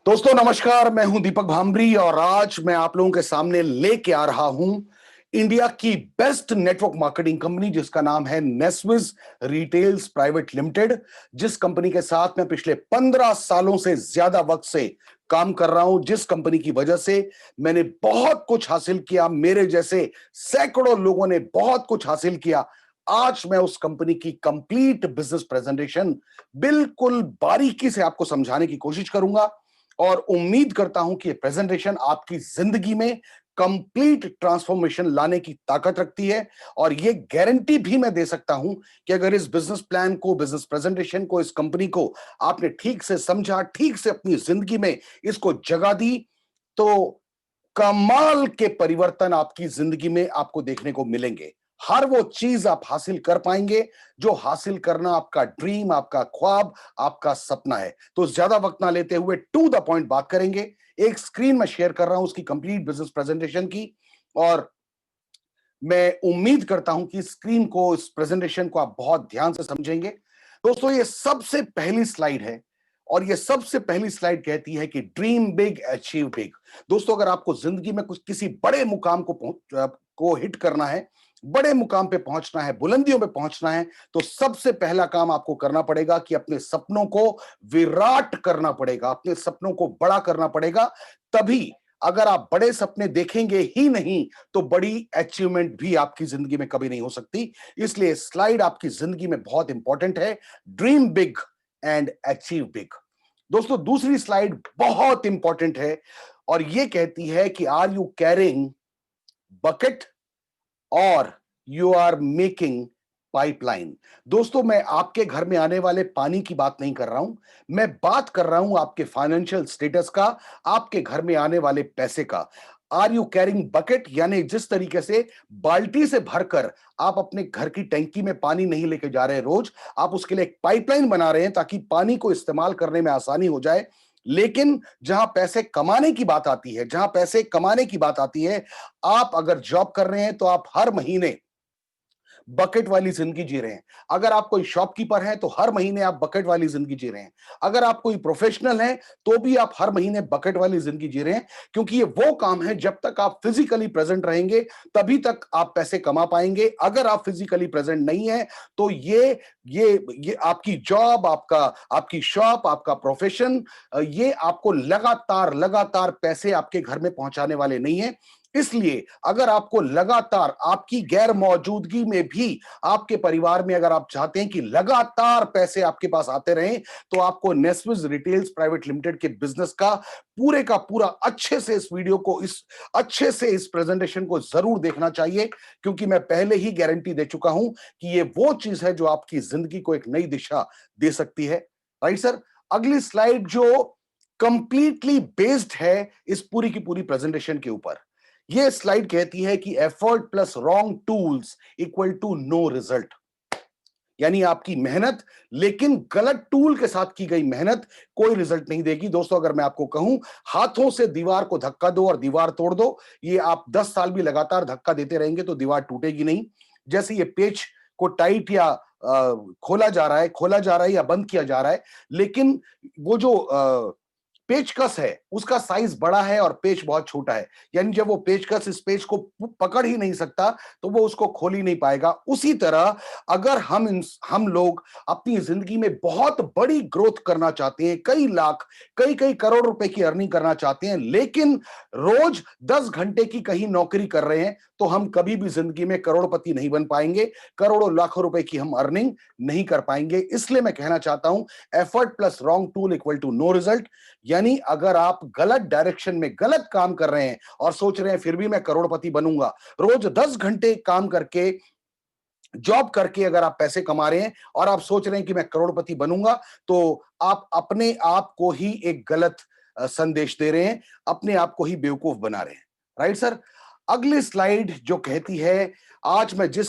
दोस्तों नमस्कार, मैं हूं दीपक भांबरी और आज मैं आप लोगों के सामने लेके आ रहा हूं इंडिया की बेस्ट नेटवर्क मार्केटिंग कंपनी जिसका नाम है नेस्विस रिटेल्स प्राइवेट लिमिटेड। जिस कंपनी के साथ मैं पिछले 15 सालों से ज्यादा वक्त से काम कर रहा हूं, जिस कंपनी की वजह से मैंने बहुत कुछ हासिल किया, मेरे जैसे सैकड़ों लोगों ने बहुत कुछ हासिल किया। आज मैं उस कंपनी की कंप्लीट बिजनेस प्रेजेंटेशन बिल्कुल बारीकी से आपको समझाने की कोशिश करूंगा और उम्मीद करता हूं कि ये प्रेजेंटेशन आपकी जिंदगी में कंप्लीट ट्रांसफॉर्मेशन लाने की ताकत रखती है। और ये गारंटी भी मैं दे सकता हूं कि अगर इस बिजनेस प्लान को, बिजनेस प्रेजेंटेशन को, इस कंपनी को आपने ठीक से समझा, ठीक से अपनी जिंदगी में इसको जगह दी, तो कमाल के परिवर्तन आपकी जिंदगी में आपको देखने को मिलेंगे। हर वो चीज आप हासिल कर पाएंगे जो हासिल करना आपका ड्रीम, आपका ख्वाब, आपका सपना है। तो ज्यादा वक्त ना लेते हुए टू द पॉइंट बात करेंगे। एक स्क्रीन में शेयर कर रहा हूं उसकी कंप्लीट बिजनेस प्रेजेंटेशन की, और मैं उम्मीद करता हूं कि स्क्रीन को, इस प्रेजेंटेशन को आप बहुत ध्यान से समझेंगे। दोस्तों ये सबसे पहली स्लाइड है और ये सबसे पहली स्लाइड कहती है कि ड्रीम बिग अचीव बिग। दोस्तों अगर आपको जिंदगी में कुछ किसी बड़े मुकाम को हिट करना है, बड़े मुकाम पे पहुंचना है, बुलंदियों पे पहुंचना है, तो सबसे पहला काम आपको करना पड़ेगा कि अपने सपनों को विराट करना पड़ेगा, अपने सपनों को बड़ा करना पड़ेगा। तभी, अगर आप बड़े सपने देखेंगे ही नहीं, तो बड़ी अचीवमेंट भी आपकी जिंदगी में कभी नहीं हो सकती। इसलिए स्लाइड आपकी जिंदगी में बहुत इंपॉर्टेंट है। Dream big and achieve big. दोस्तों दूसरी स्लाइड बहुत इंपॉर्टेंट है और यह कहती है कि आर यू कैरिंग बकेट और यू आर मेकिंग पाइपलाइन। दोस्तों मैं आपके घर में आने वाले पानी की बात नहीं कर रहा हूं, मैं बात कर रहा हूं आपके फाइनेंशियल स्टेटस का, आपके घर में आने वाले पैसे का। आर यू कैरिंग बकेट, यानी जिस तरीके से बाल्टी से भरकर आप अपने घर की टैंकी में पानी नहीं लेके जा रहे रोज, आप उसके लिए एक पाइपलाइन बना रहे हैं ताकि पानी को इस्तेमाल करने में आसानी हो जाए। लेकिन जहां पैसे कमाने की बात आती है, जहां पैसे कमाने की बात आती है, आप अगर जॉब कर रहे हैं तो आप हर महीने बकेट वाली जिंदगी जी रहे हैं। अगर आप कोई शॉपकीपर हैं तो हर महीने आप बकेट वाली जिंदगी जी रहे हैं। अगर आप कोई प्रोफेशनल हैं तो भी आप हर महीने बकेट वाली जिंदगी जी रहे हैं, क्योंकि ये वो काम है जब तक आप फिजिकली प्रेजेंट रहेंगे तभी तक आप पैसे कमा पाएंगे। अगर आप फिजिकली प्रेजेंट नहीं है तो ये आपकी जॉब, आपका आपकी शॉप, आपका प्रोफेशन, ये आपको लगातार लगातार पैसे आपके घर में पहुंचाने वाले नहीं है। इसलिए अगर आपको लगातार, आपकी गैर मौजूदगी में भी आपके परिवार में अगर आप चाहते हैं कि लगातार पैसे आपके पास आते रहें, तो आपको नेस्विस रिटेल्स प्राइवेट लिमिटेड के बिजनेस का पूरा अच्छे से इस वीडियो को, इस अच्छे से इस प्रेजेंटेशन को जरूर देखना चाहिए, क्योंकि मैं पहले ही गारंटी दे चुका हूं कि ये वो चीज है जो आपकी जिंदगी को एक नई दिशा दे सकती है। Right sir. अगली स्लाइड जो कंप्लीटली बेस्ड है इस पूरी की पूरी प्रेजेंटेशन के ऊपर, ये स्लाइड कहती है कि effort plus wrong tools equal to no result. यानी आपकी मेहनत लेकिन गलत टूल के साथ की गई मेहनत कोई रिजल्ट नहीं देगी। दोस्तों अगर मैं आपको कहूं हाथों से दीवार को धक्का दो और दीवार तोड़ दो, ये आप 10 साल भी लगातार धक्का देते रहेंगे तो दीवार टूटेगी नहीं। जैसे ये पेच को टाइट या खोला जा रहा है, या बंद किया जा रहा है, लेकिन वो जो पेचकस है उसका साइज बड़ा है और पेच बहुत छोटा है, यानी जब वो पेचकस इस पेच को पकड़ ही नहीं सकता तो वो उसको खोल ही नहीं पाएगा। उसी तरह अगर हम लोग अपनी जिंदगी में बहुत बड़ी ग्रोथ करना चाहते हैं, कई लाख, कई कई करोड़ रुपए की अर्निंग करना चाहते हैं, लेकिन रोज 10 घंटे की कहीं नौकरी कर रहे हैं, तो हम कभी भी जिंदगी में करोड़पति नहीं बन पाएंगे, करोड़ों लाखों रुपए की हम अर्निंग नहीं कर पाएंगे। इसलिए मैं कहना चाहता हूं effort plus wrong tool equal to no result. यानी अगर आप गलत डायरेक्शन में गलत काम कर रहे हैं और सोच रहे हैं फिर भी मैं करोड़पति बनूंगा, रोज 10 घंटे काम करके, जॉब करके अगर आप पैसे कमा रहे हैं और आप सोच रहे हैं कि मैं करोड़पति बनूंगा, तो आप अपने आप को ही एक गलत संदेश दे रहे हैं, अपने आप को ही बेवकूफ बना रहे हैं। Right sir. अगली स्लाइड जो कहती है, आज मैं जिस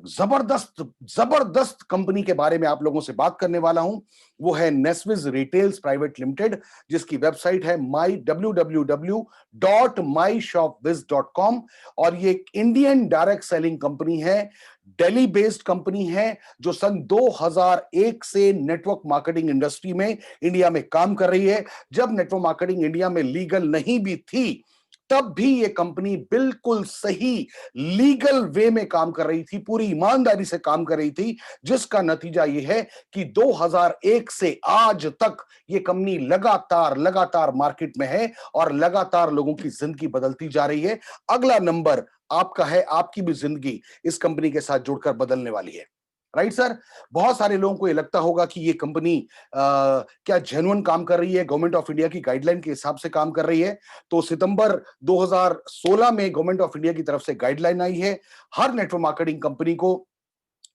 जबरदस्त जबरदस्त कंपनी के बारे में आप लोगों से बात करने वाला हूं, वो है नेस्विस रिटेल्स प्राइवेट लिमिटेड, जिसकी वेबसाइट है www.myshopbiz.com। और ये एक इंडियन डायरेक्ट सेलिंग कंपनी है, दिल्ली बेस्ड कंपनी है, जो सन 2001 से नेटवर्क मार्केटिंग इंडस्ट्री में इंडिया में काम कर रही है। जब नेटवर्क मार्केटिंग इंडिया में लीगल नहीं भी थी, तब भी ये कंपनी बिल्कुल सही लीगल वे में काम कर रही थी, पूरी ईमानदारी से काम कर रही थी, जिसका नतीजा ये है कि 2001 से आज तक ये कंपनी लगातार लगातार मार्केट में है और लगातार लोगों की जिंदगी बदलती जा रही है। अगला नंबर आपका है, आपकी भी जिंदगी इस कंपनी के साथ जुड़कर बदलने वाली है। Right sir. बहुत सारे लोगों को ये लगता होगा कि ये कंपनी क्या जेन्युइन काम कर रही है, गवर्नमेंट ऑफ इंडिया की गाइडलाइन के हिसाब से काम कर रही है। तो सितंबर 2016 में गवर्नमेंट ऑफ इंडिया की तरफ से गाइडलाइन आई है। हर नेटवर्क मार्केटिंग कंपनी को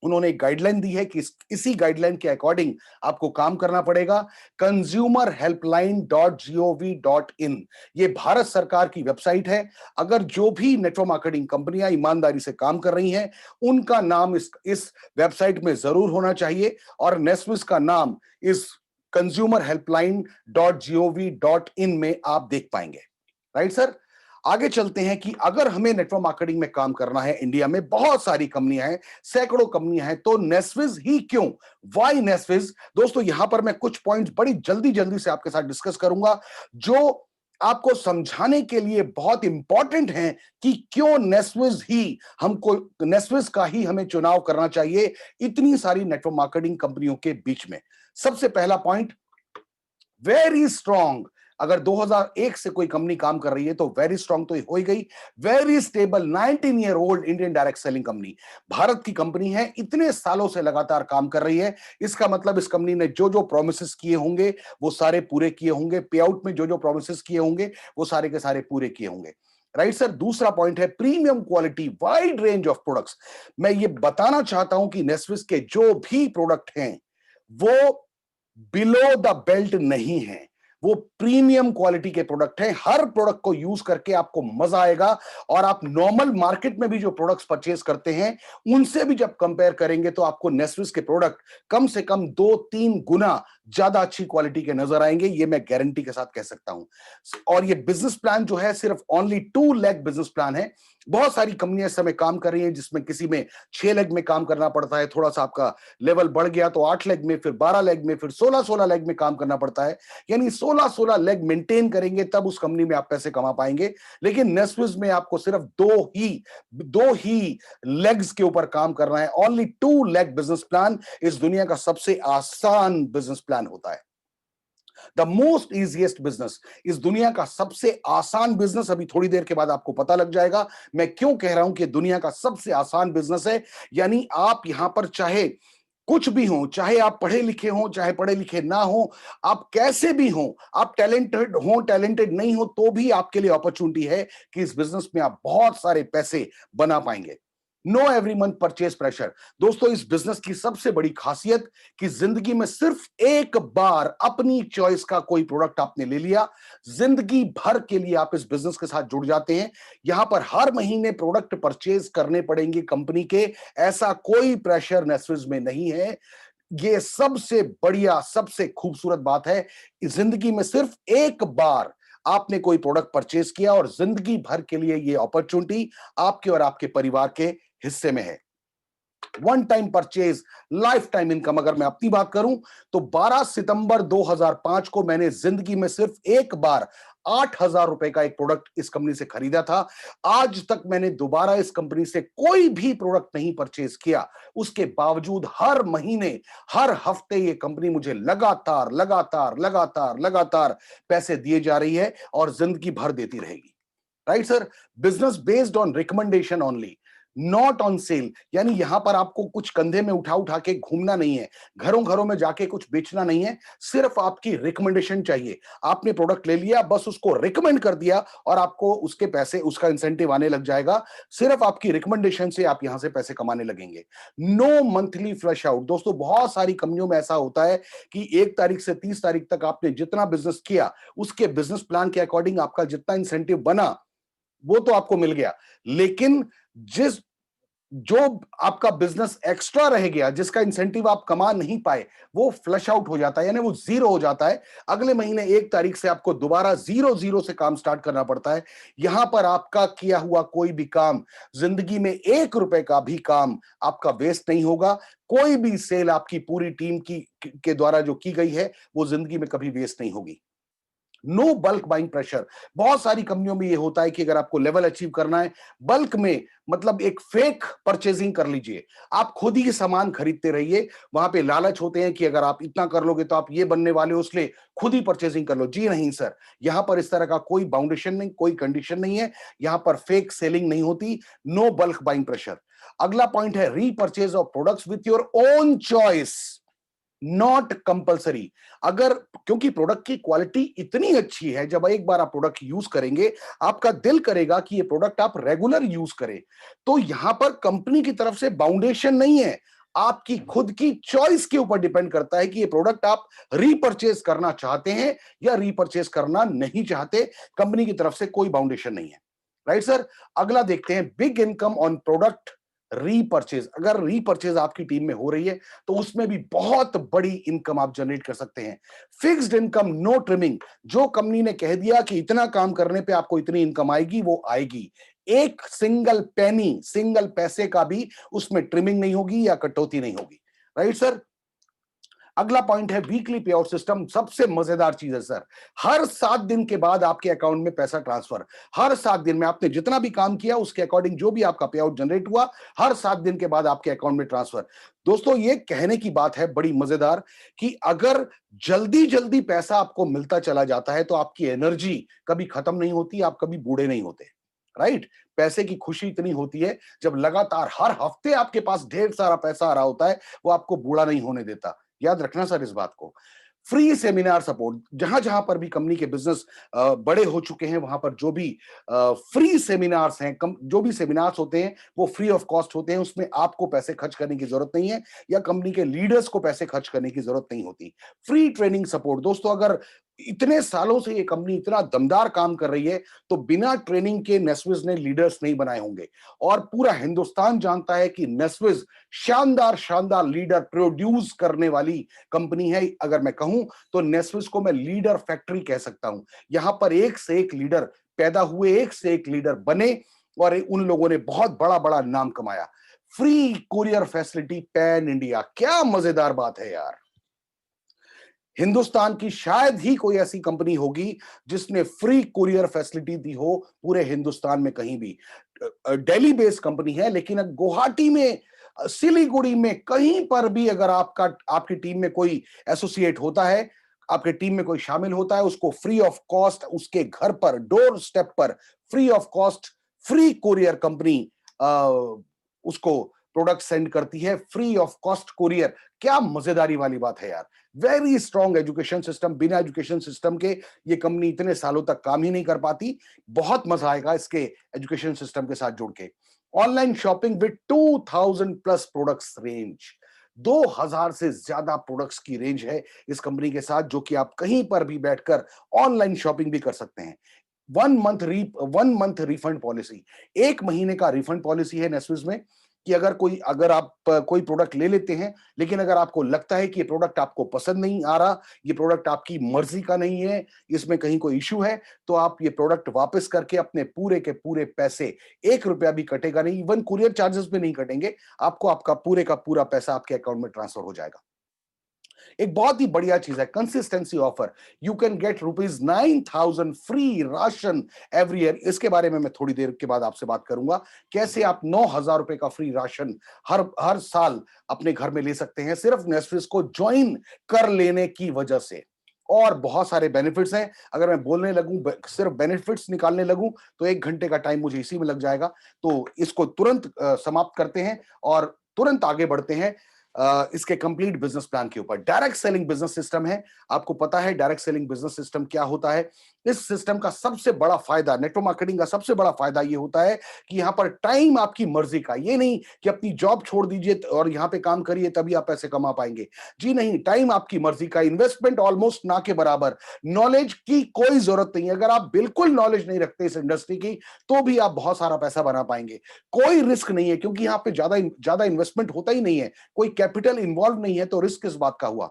उन्होंने एक गाइडलाइन दी है कि इसी गाइडलाइन के अकॉर्डिंग आपको काम करना पड़ेगा। consumerhelpline.gov.in ये भारत सरकार की वेबसाइट है। अगर जो भी नेटवर्क मार्केटिंग कंपनियां ईमानदारी से काम कर रही हैं, उनका नाम इस वेबसाइट में जरूर होना चाहिए और नेस्विस का नाम इस consumerhelpline.gov.in में आप देख पाएंगे। Right sir. आगे चलते हैं कि अगर हमें नेटवर्क मार्केटिंग में काम करना है, इंडिया में बहुत सारी कंपनियां हैं, सैकड़ों कंपनियां हैं, तो नेस्विस ही क्यों? वाई नेस्विस? दोस्तों, यहां पर मैं कुछ पॉइंट्स बड़ी जल्दी जल्दी से आपके साथ डिस्कस करूंगा, जो आपको समझाने के लिए बहुत इंपॉर्टेंट है कि क्यों नेस्विस का ही हमें चुनाव करना चाहिए इतनी सारी नेटवर्क मार्केटिंग कंपनियों के बीच में। सबसे पहला पॉइंट, वेरी स्ट्रॉन्ग। अगर 2001 से कोई कंपनी काम कर रही है तो वेरी स्ट्रॉन्ग तो हो ही गई। Very stable 19 year old Indian direct selling company, Bharat की कंपनी है, इतने सालों से लगातार काम कर रही है। इसका मतलब इस कंपनी ने जो जो प्रोमिसेस किए होंगे वो सारे पूरे किए होंगे, पे आउट में जो जो प्रोमिसेस किए होंगे वो सारे के सारे पूरे किए होंगे। Right sir. दूसरा पॉइंट है premium quality, wide range of products. मैं ये बताना चाहता हूं कि नेस्विस के जो भी प्रोडक्ट हैं वो बिलो द बेल्ट नहीं है, वो प्रीमियम क्वालिटी के प्रोडक्ट हैं। हर प्रोडक्ट को यूज करके आपको मजा आएगा और आप नॉर्मल मार्केट में भी जो प्रोडक्ट्स परचेज करते हैं उनसे भी जब कंपेयर करेंगे तो आपको नेस्विस के प्रोडक्ट कम से कम 2-3 गुना ज्यादा अच्छी क्वालिटी के नजर आएंगे, ये मैं गारंटी के साथ कह सकता हूं। और ये बिजनेस प्लान जो है सिर्फ ओनली 2 लाख बिजनेस प्लान है। बहुत सारी कंपनियां इस समय काम कर रही हैं जिसमें किसी में 6 लाख में काम करना पड़ता है, थोड़ा सा आपका लेवल बढ़ गया तो 8 लाख में, फिर 12 लाख में, फिर 16 लाख में काम करना पड़ता है। यानी 16 लाख मेंटेन करेंगे तब उस कंपनी में आप पैसे कमा पाएंगे। लेकिन नेस्विस में आपको सिर्फ दो ही लेग्स के ऊपर काम करना है। ओनली 2 लाख बिजनेस प्लान इस दुनिया का सबसे आसान बिजनेस प्लान होता है। द मोस्ट इजिएस्ट बिजनेस, इस दुनिया का सबसे आसान बिजनेस, अभी थोड़ी देर के बाद आपको पता लग जाएगा मैं क्यों कह रहा हूं कि दुनिया का सबसे आसान बिजनेस है। यानी आप यहां पर चाहे कुछ भी हो, चाहे आप पढ़े लिखे हो, चाहे पढ़े लिखे ना हो, आप कैसे भी हो, आप टैलेंटेड हो, टैलेंटेड नहीं हो, तो भी आपके लिए अपॉर्चुनिटी है कि इस बिजनेस में आप बहुत सारे पैसे बना पाएंगे। Know every month purchase pressure. दोस्तों, इस बिजनेस की सबसे बड़ी खासियत कि जिंदगी में सिर्फ एक बार अपनी चॉइस का कोई प्रोडक्ट आपने ले लिया, जिंदगी भर के लिए आप इस बिजनेस के साथ जुड़ जाते हैं। यहां पर हर महीने प्रोडक्ट परचेज करने पड़ेंगे कंपनी के, ऐसा कोई प्रेशर नेस्विस में नहीं है। ये सबसे बढ़िया, सबसे खूबसूरत बात है, जिंदगी में सिर्फ एक बार आपने कोई प्रोडक्ट परचेज किया और जिंदगी भर के लिए ये अपॉर्चुनिटी आपके और आपके परिवार के हिस्से में है। One time purchase, life time income. अगर मैं अपनी बात करूं तो 12 सितंबर 2005 को मैंने जिंदगी में सिर्फ एक बार 8,000 रुपए का एक प्रोडक्ट इस कंपनी से खरीदा था। आज तक मैंने दोबारा इस कंपनी से कोई भी प्रोडक्ट नहीं परचेज किया। उसके बावजूद हर महीने, हर हफ्ते ये कंपनी मुझे लगातार लगातार लगातार लगातार पैसे दिए जा रही है और जिंदगी भर देती रहेगी। Right sir. Business based on recommendation only, not on sale. यानी यहां पर आपको कुछ कंधे में उठा उठा के घूमना नहीं है, घरों घरों में जाके कुछ बेचना नहीं है, सिर्फ आपकी रिकमेंडेशन चाहिए। आपने प्रोडक्ट ले लिया, बस उसको रिकमेंड कर दिया और आपको उसके पैसे, उसका इंसेंटिव आने लग जाएगा। सिर्फ आपकी रिकमेंडेशन से आप यहां से पैसे कमाने लगेंगे। No monthly flush out. दोस्तों, बहुत सारी कंपनियों में ऐसा होता है कि 1 तारीख से 30 तारीख तक आपने जितना बिजनेस किया उसके बिजनेस प्लान के अकॉर्डिंग आपका जितना इंसेंटिव बना वो तो आपको मिल गया, लेकिन जिस जो आपका बिजनेस एक्स्ट्रा रह गया, जिसका इंसेंटिव आप कमा नहीं पाए, वो फ्लश आउट हो जाता है, यानी वो जीरो हो जाता है। अगले महीने 1 तारीख से आपको दोबारा जीरो जीरो से काम स्टार्ट करना पड़ता है। यहां पर आपका किया हुआ कोई भी काम, जिंदगी में 1 रुपए का भी काम आपका वेस्ट नहीं होगा। कोई भी सेल आपकी पूरी टीम की के द्वारा जो की गई है, वो जिंदगी में कभी वेस्ट नहीं होगी। No bulk buying pressure. बहुत सारी कंपनियों में ये होता है कि अगर आपको लेवल अचीव करना है, बल्क में मतलब एक फेक परचेजिंग कर लीजिए, आप खुद ही सामान खरीदते रहिए। वहां पे लालच होते हैं कि अगर आप इतना कर लोगे तो आप ये बनने वाले हो, इसलिए खुद ही परचेजिंग कर लो। जी नहीं सर, यहां पर इस तरह का कोई बाउंडेशन नहीं, कोई कंडीशन नहीं है। यहां पर फेक सेलिंग नहीं होती। No bulk buying pressure. अगला पॉइंट है repurchase of products with your own choice, not compulsory. अगर, क्योंकि प्रोडक्ट की क्वालिटी इतनी अच्छी है, जब एक बार आप प्रोडक्ट यूज करेंगे, आपका दिल करेगा कि ये प्रोडक्ट आप रेगुलर यूज करें। तो यहां पर कंपनी की तरफ से बाउंडेशन नहीं है, आपकी खुद की चॉइस के ऊपर डिपेंड करता है कि ये प्रोडक्ट आप रीपर्चेज करना चाहते हैं या रीपर्चेज करना नहीं चाहते। कंपनी की तरफ से कोई बाउंडेशन नहीं है। Right sir. अगला देखते हैं, big income on product repurchase. अगर रीपर्चेज आपकी टीम में हो रही है, तो उसमें भी बहुत बड़ी इनकम आप जनरेट कर सकते हैं। Fixed income, no trimming. जो कंपनी ने कह दिया कि इतना काम करने पे आपको इतनी इनकम आएगी, वो आएगी। एक सिंगल पेनी, सिंगल पैसे का भी उसमें ट्रिमिंग नहीं होगी या कटौती नहीं होगी। Right sir. अगला पॉइंट है वीकली पे आउट सिस्टम। सबसे मजेदार चीज है सर, हर 7 दिन के बाद आपके अकाउंट में पैसा ट्रांसफर। हर 7 दिन में आपने जितना भी काम किया उसके अकॉर्डिंग जो भी आपका पे आउट जनरेट हुआ, हर 7 दिन के बाद आपके अकाउंट में ट्रांसफर। दोस्तों, ये कहने की बात है बड़ी मजेदार, कि अगर जल्दी जल्दी पैसा आपको मिलता चला जाता है तो आपकी एनर्जी कभी खत्म नहीं होती, आप कभी बूढ़े नहीं होते। राइट। पैसे की खुशी इतनी होती है, जब लगातार हर हफ्ते आपके पास ढेर सारा पैसा आ रहा होता है, वो आपको बूढ़ा नहीं होने देता। याद रखना सर इस बात को। फ्री सेमिनार सपोर्ट, जहां जहां पर भी कंपनी के बिजनेस बड़े हो चुके हैं, वहां पर जो भी फ्री सेमिनार्स हैं, जो भी सेमिनार्स होते हैं, वो फ्री ऑफ कॉस्ट होते हैं। उसमें आपको पैसे खर्च करने की जरूरत नहीं है, या कंपनी के लीडर्स को पैसे खर्च करने की जरूरत नहीं होती। Free training support. दोस्तों, अगर इतने सालों से ये कंपनी इतना दमदार काम कर रही है, तो बिना ट्रेनिंग के नेस्विस ने लीडर्स नहीं बनाए होंगे। और पूरा हिंदुस्तान जानता है कि नेस्विस शानदार शानदार लीडर प्रोड्यूस करने वाली कंपनी है। अगर मैं कहूं तो नेस्विस को मैं लीडर फैक्ट्री कह सकता हूं। यहां पर एक से एक लीडर पैदा हुए, एक से एक लीडर बने, और उन लोगों ने बहुत बड़ा बड़ा नाम कमाया। Free courier facility pan India. क्या मजेदार बात है यार। हिंदुस्तान की शायद ही कोई ऐसी कंपनी होगी जिसने फ्री कुरियर फैसिलिटी दी हो पूरे हिंदुस्तान में कहीं भी। दिल्ली बेस्ड कंपनी है, लेकिन गुवाहाटी में, सिलीगुड़ी में, कहीं पर भी अगर आपकी टीम में कोई एसोसिएट होता है, आपके टीम में कोई शामिल होता है, उसको फ्री ऑफ कॉस्ट उसके घर पर डोर स्टेप पर free of cost free courier company उसको प्रोडक्ट सेंड करती है। Free of cost courier. क्या मजेदारी वाली बात है यार। Very strong education system. बिना एजुकेशन सिस्टम के ये कंपनी इतने सालों तक काम ही नहीं कर पाती। बहुत मजा आएगा इसके एजुकेशन सिस्टम के साथ जुड़ के। Online shopping with 2000 plus products range. 2000 से ज्यादा प्रोडक्ट्स की रेंज है इस कंपनी के साथ, जो कि आप कहीं पर भी बैठकर ऑनलाइन शॉपिंग भी कर सकते हैं। 1 मंथ रिफंड पॉलिसी। 1 महीने का रिफंड पॉलिसी है नेस्विस में, कि अगर आप कोई प्रोडक्ट ले लेते हैं, लेकिन अगर आपको लगता है कि ये प्रोडक्ट आपको पसंद नहीं आ रहा, ये प्रोडक्ट आपकी मर्जी का नहीं है, इसमें कहीं कोई इश्यू है, तो आप ये प्रोडक्ट वापस करके अपने पूरे के पूरे पैसे, 1 रुपया भी कटेगा नहीं, इवन कुरियर चार्जेस भी नहीं कटेंगे, आपको आपका पूरे का पूरा पैसा आपके अकाउंट में ट्रांसफर हो जाएगा। एक बहुत ही बढ़िया चीज है consistency offer. You can get ₹9,000 free ration every year. इसके बारे में मैं थोड़ी देर के बाद आपसे बात करूंगा, कैसे आप 9,000 रुपए का फ्री राशन हर हर साल अपने घर में ले सकते हैं, सिर्फ नेस्फिस को ज्वाइन कर लेने की वजह से। और बहुत सारे बेनिफिट्स हैं। अगर मैं बोलने लगूं, सिर्फ बेनिफिट्स निकालने लगूं, तो 1 घंटे का टाइम मुझे इसी में लग जाएगा। तो इसको तुरंत समाप्त करते हैं और तुरंत आगे बढ़ते हैं। इसके कंप्लीट बिजनेस प्लान के ऊपर। डायरेक्ट सेलिंग बिजनेस सिस्टम है, आपको पता है डायरेक्ट सेलिंग बिजनेस सिस्टम क्या होता है। इस सिस्टम का सबसे बड़ा फायदा, नेटवर्क मार्केटिंग का सबसे बड़ा फायदा ये होता है कि यहां पर टाइम आपकी मर्जी का, ये नहीं कि अपनी जॉब छोड़ दीजिए और यहां पे काम करिए तभी आप पैसे कमा पाएंगे। जी नहीं, टाइम आपकी मर्जी का, इन्वेस्टमेंट ऑलमोस्ट ना के बराबर, नॉलेज की कोई जरूरत नहीं है। अगर आप बिल्कुल नॉलेज नहीं रखते इस इंडस्ट्री की तो भी आप बहुत सारा पैसा बना पाएंगे। कोई रिस्क नहीं है क्योंकि यहाँ पे ज्यादा ज्यादा इन्वेस्टमेंट होता ही नहीं है, कोई कैपिटल इन्वॉल्व नहीं है, तो रिस्क किस बात का हुआ।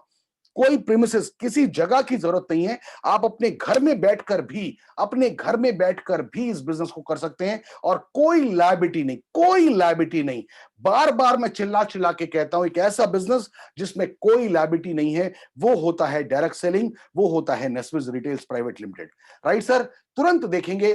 कोई प्रीमिसेस, किसी जगह की जरूरत नहीं है, आप अपने घर में बैठकर भी, अपने घर में बैठकर भी इस बिजनेस को कर सकते हैं और कोई लायबिलिटी नहीं, कोई लायबिलिटी नहीं। बार बार मैं चिल्ला चिल्ला के कहता हूं, एक ऐसा बिजनेस जिसमें कोई लायबिलिटी नहीं है वो होता है डायरेक्ट सेलिंग, वो होता है Neswis retails private limited. Right sir, तुरंत देखेंगे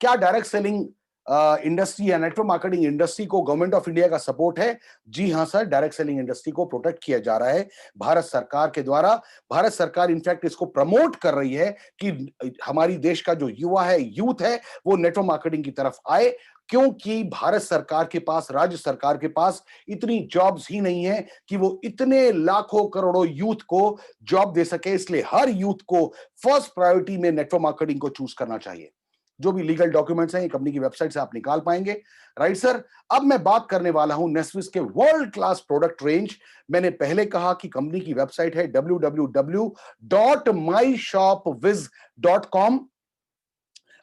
क्या डायरेक्ट सेलिंग इंडस्ट्री या नेटवर्क मार्केटिंग इंडस्ट्री को गवर्नमेंट ऑफ इंडिया का सपोर्ट है? जी हां सर, डायरेक्ट सेलिंग इंडस्ट्री को प्रोटेक्ट किया जा रहा है भारत सरकार के द्वारा। भारत सरकार इनफैक्ट इसको प्रमोट कर रही है कि हमारी देश का जो युवा है, यूथ है, वो नेटवर्क मार्केटिंग की तरफ आए, क्योंकि भारत सरकार के पास, राज्य सरकार के पास इतनी जॉब्स ही नहीं है कि वो इतने लाखों करोड़ों यूथ को जॉब दे सके। इसलिए हर यूथ को फर्स्ट प्रायोरिटी में नेटवर्क मार्केटिंग को चूज करना चाहिए। जो भी लीगल डॉक्यूमेंट्स हैं ये कंपनी की वेबसाइट से आप निकाल पाएंगे। राइट सर, अब मैं बात करने वाला हूं नेस्विस के वर्ल्ड क्लास प्रोडक्ट रेंज। मैंने पहले कहा कि कंपनी की वेबसाइट है www.myshopwiz.com।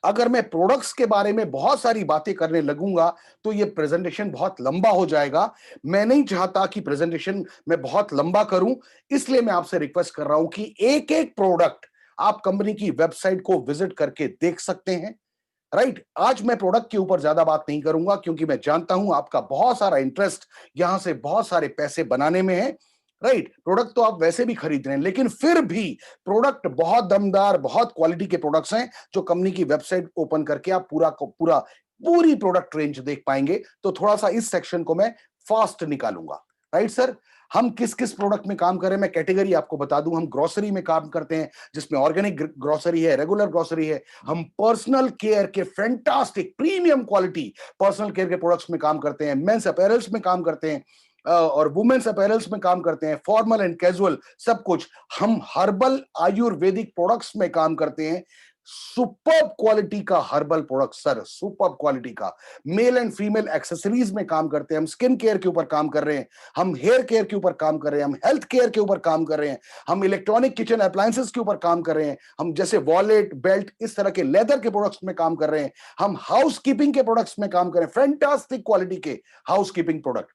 अगर मैं प्रोडक्ट्स के बारे में बहुत सारी बातें करने लगूंगा तो ये प्रेजेंटेशन बहुत लंबा हो जाएगा। मैं नहीं चाहता कि प्रेजेंटेशन मैं बहुत लंबा करूं, इसलिए मैं आपसे रिक्वेस्ट कर रहा हूं कि एक एक प्रोडक्ट आप कंपनी की वेबसाइट को विजिट करके देख सकते हैं। राइट, आज मैं प्रोडक्ट के ऊपर ज्यादा बात नहीं करूंगा क्योंकि मैं जानता हूं आपका बहुत सारा इंटरेस्ट यहां से बहुत सारे पैसे बनाने में है। राइट, प्रोडक्ट तो आप वैसे भी खरीद रहे हैं, लेकिन फिर भी प्रोडक्ट बहुत दमदार, बहुत क्वालिटी के प्रोडक्ट्स हैं जो कंपनी की वेबसाइट ओपन करके आप पूरी प्रोडक्ट रेंज देख पाएंगे। तो थोड़ा सा इस सेक्शन को मैं फास्ट निकालूंगा। राइट सर, हम किस किस प्रोडक्ट में काम कर रहे हैं मैं कैटेगरी आपको बता दूं। हम ग्रोसरी में काम करते हैं जिसमें ऑर्गेनिक ग्रोसरी है, रेगुलर ग्रोसरी है। हम पर्सनल केयर के fantastic premium quality personal care के प्रोडक्ट्स में काम करते हैं। मेंस अपैरल्स में काम करते हैं और वुमेन्स अपैरल्स में काम करते हैं, फॉर्मल एंड कैजुअल सब कुछ। हम हर्बल आयुर्वेदिक प्रोडक्ट्स में काम करते हैं, सुपर्ब क्वालिटी का herbal product sir, superb quality का। मेल एंड फीमेल एक्सेसरीज में काम करते हैं, हम स्किन केयर के ऊपर काम कर रहे हैं, हम हेयर केयर के ऊपर काम कर रहे हैं, हम हेल्थ केयर के ऊपर काम कर रहे हैं, हम इलेक्ट्रॉनिक किचन अप्लायंसेस के ऊपर काम कर रहे हैं, हम जैसे वॉलेट, बेल्ट, इस तरह के लेदर के प्रोडक्ट्स में काम कर रहे हैं, हम हाउस कीपिंग के प्रोडक्ट्स में काम कर रहे हैं, फैंटास्टिक क्वालिटी के हाउस कीपिंग प्रोडक्ट।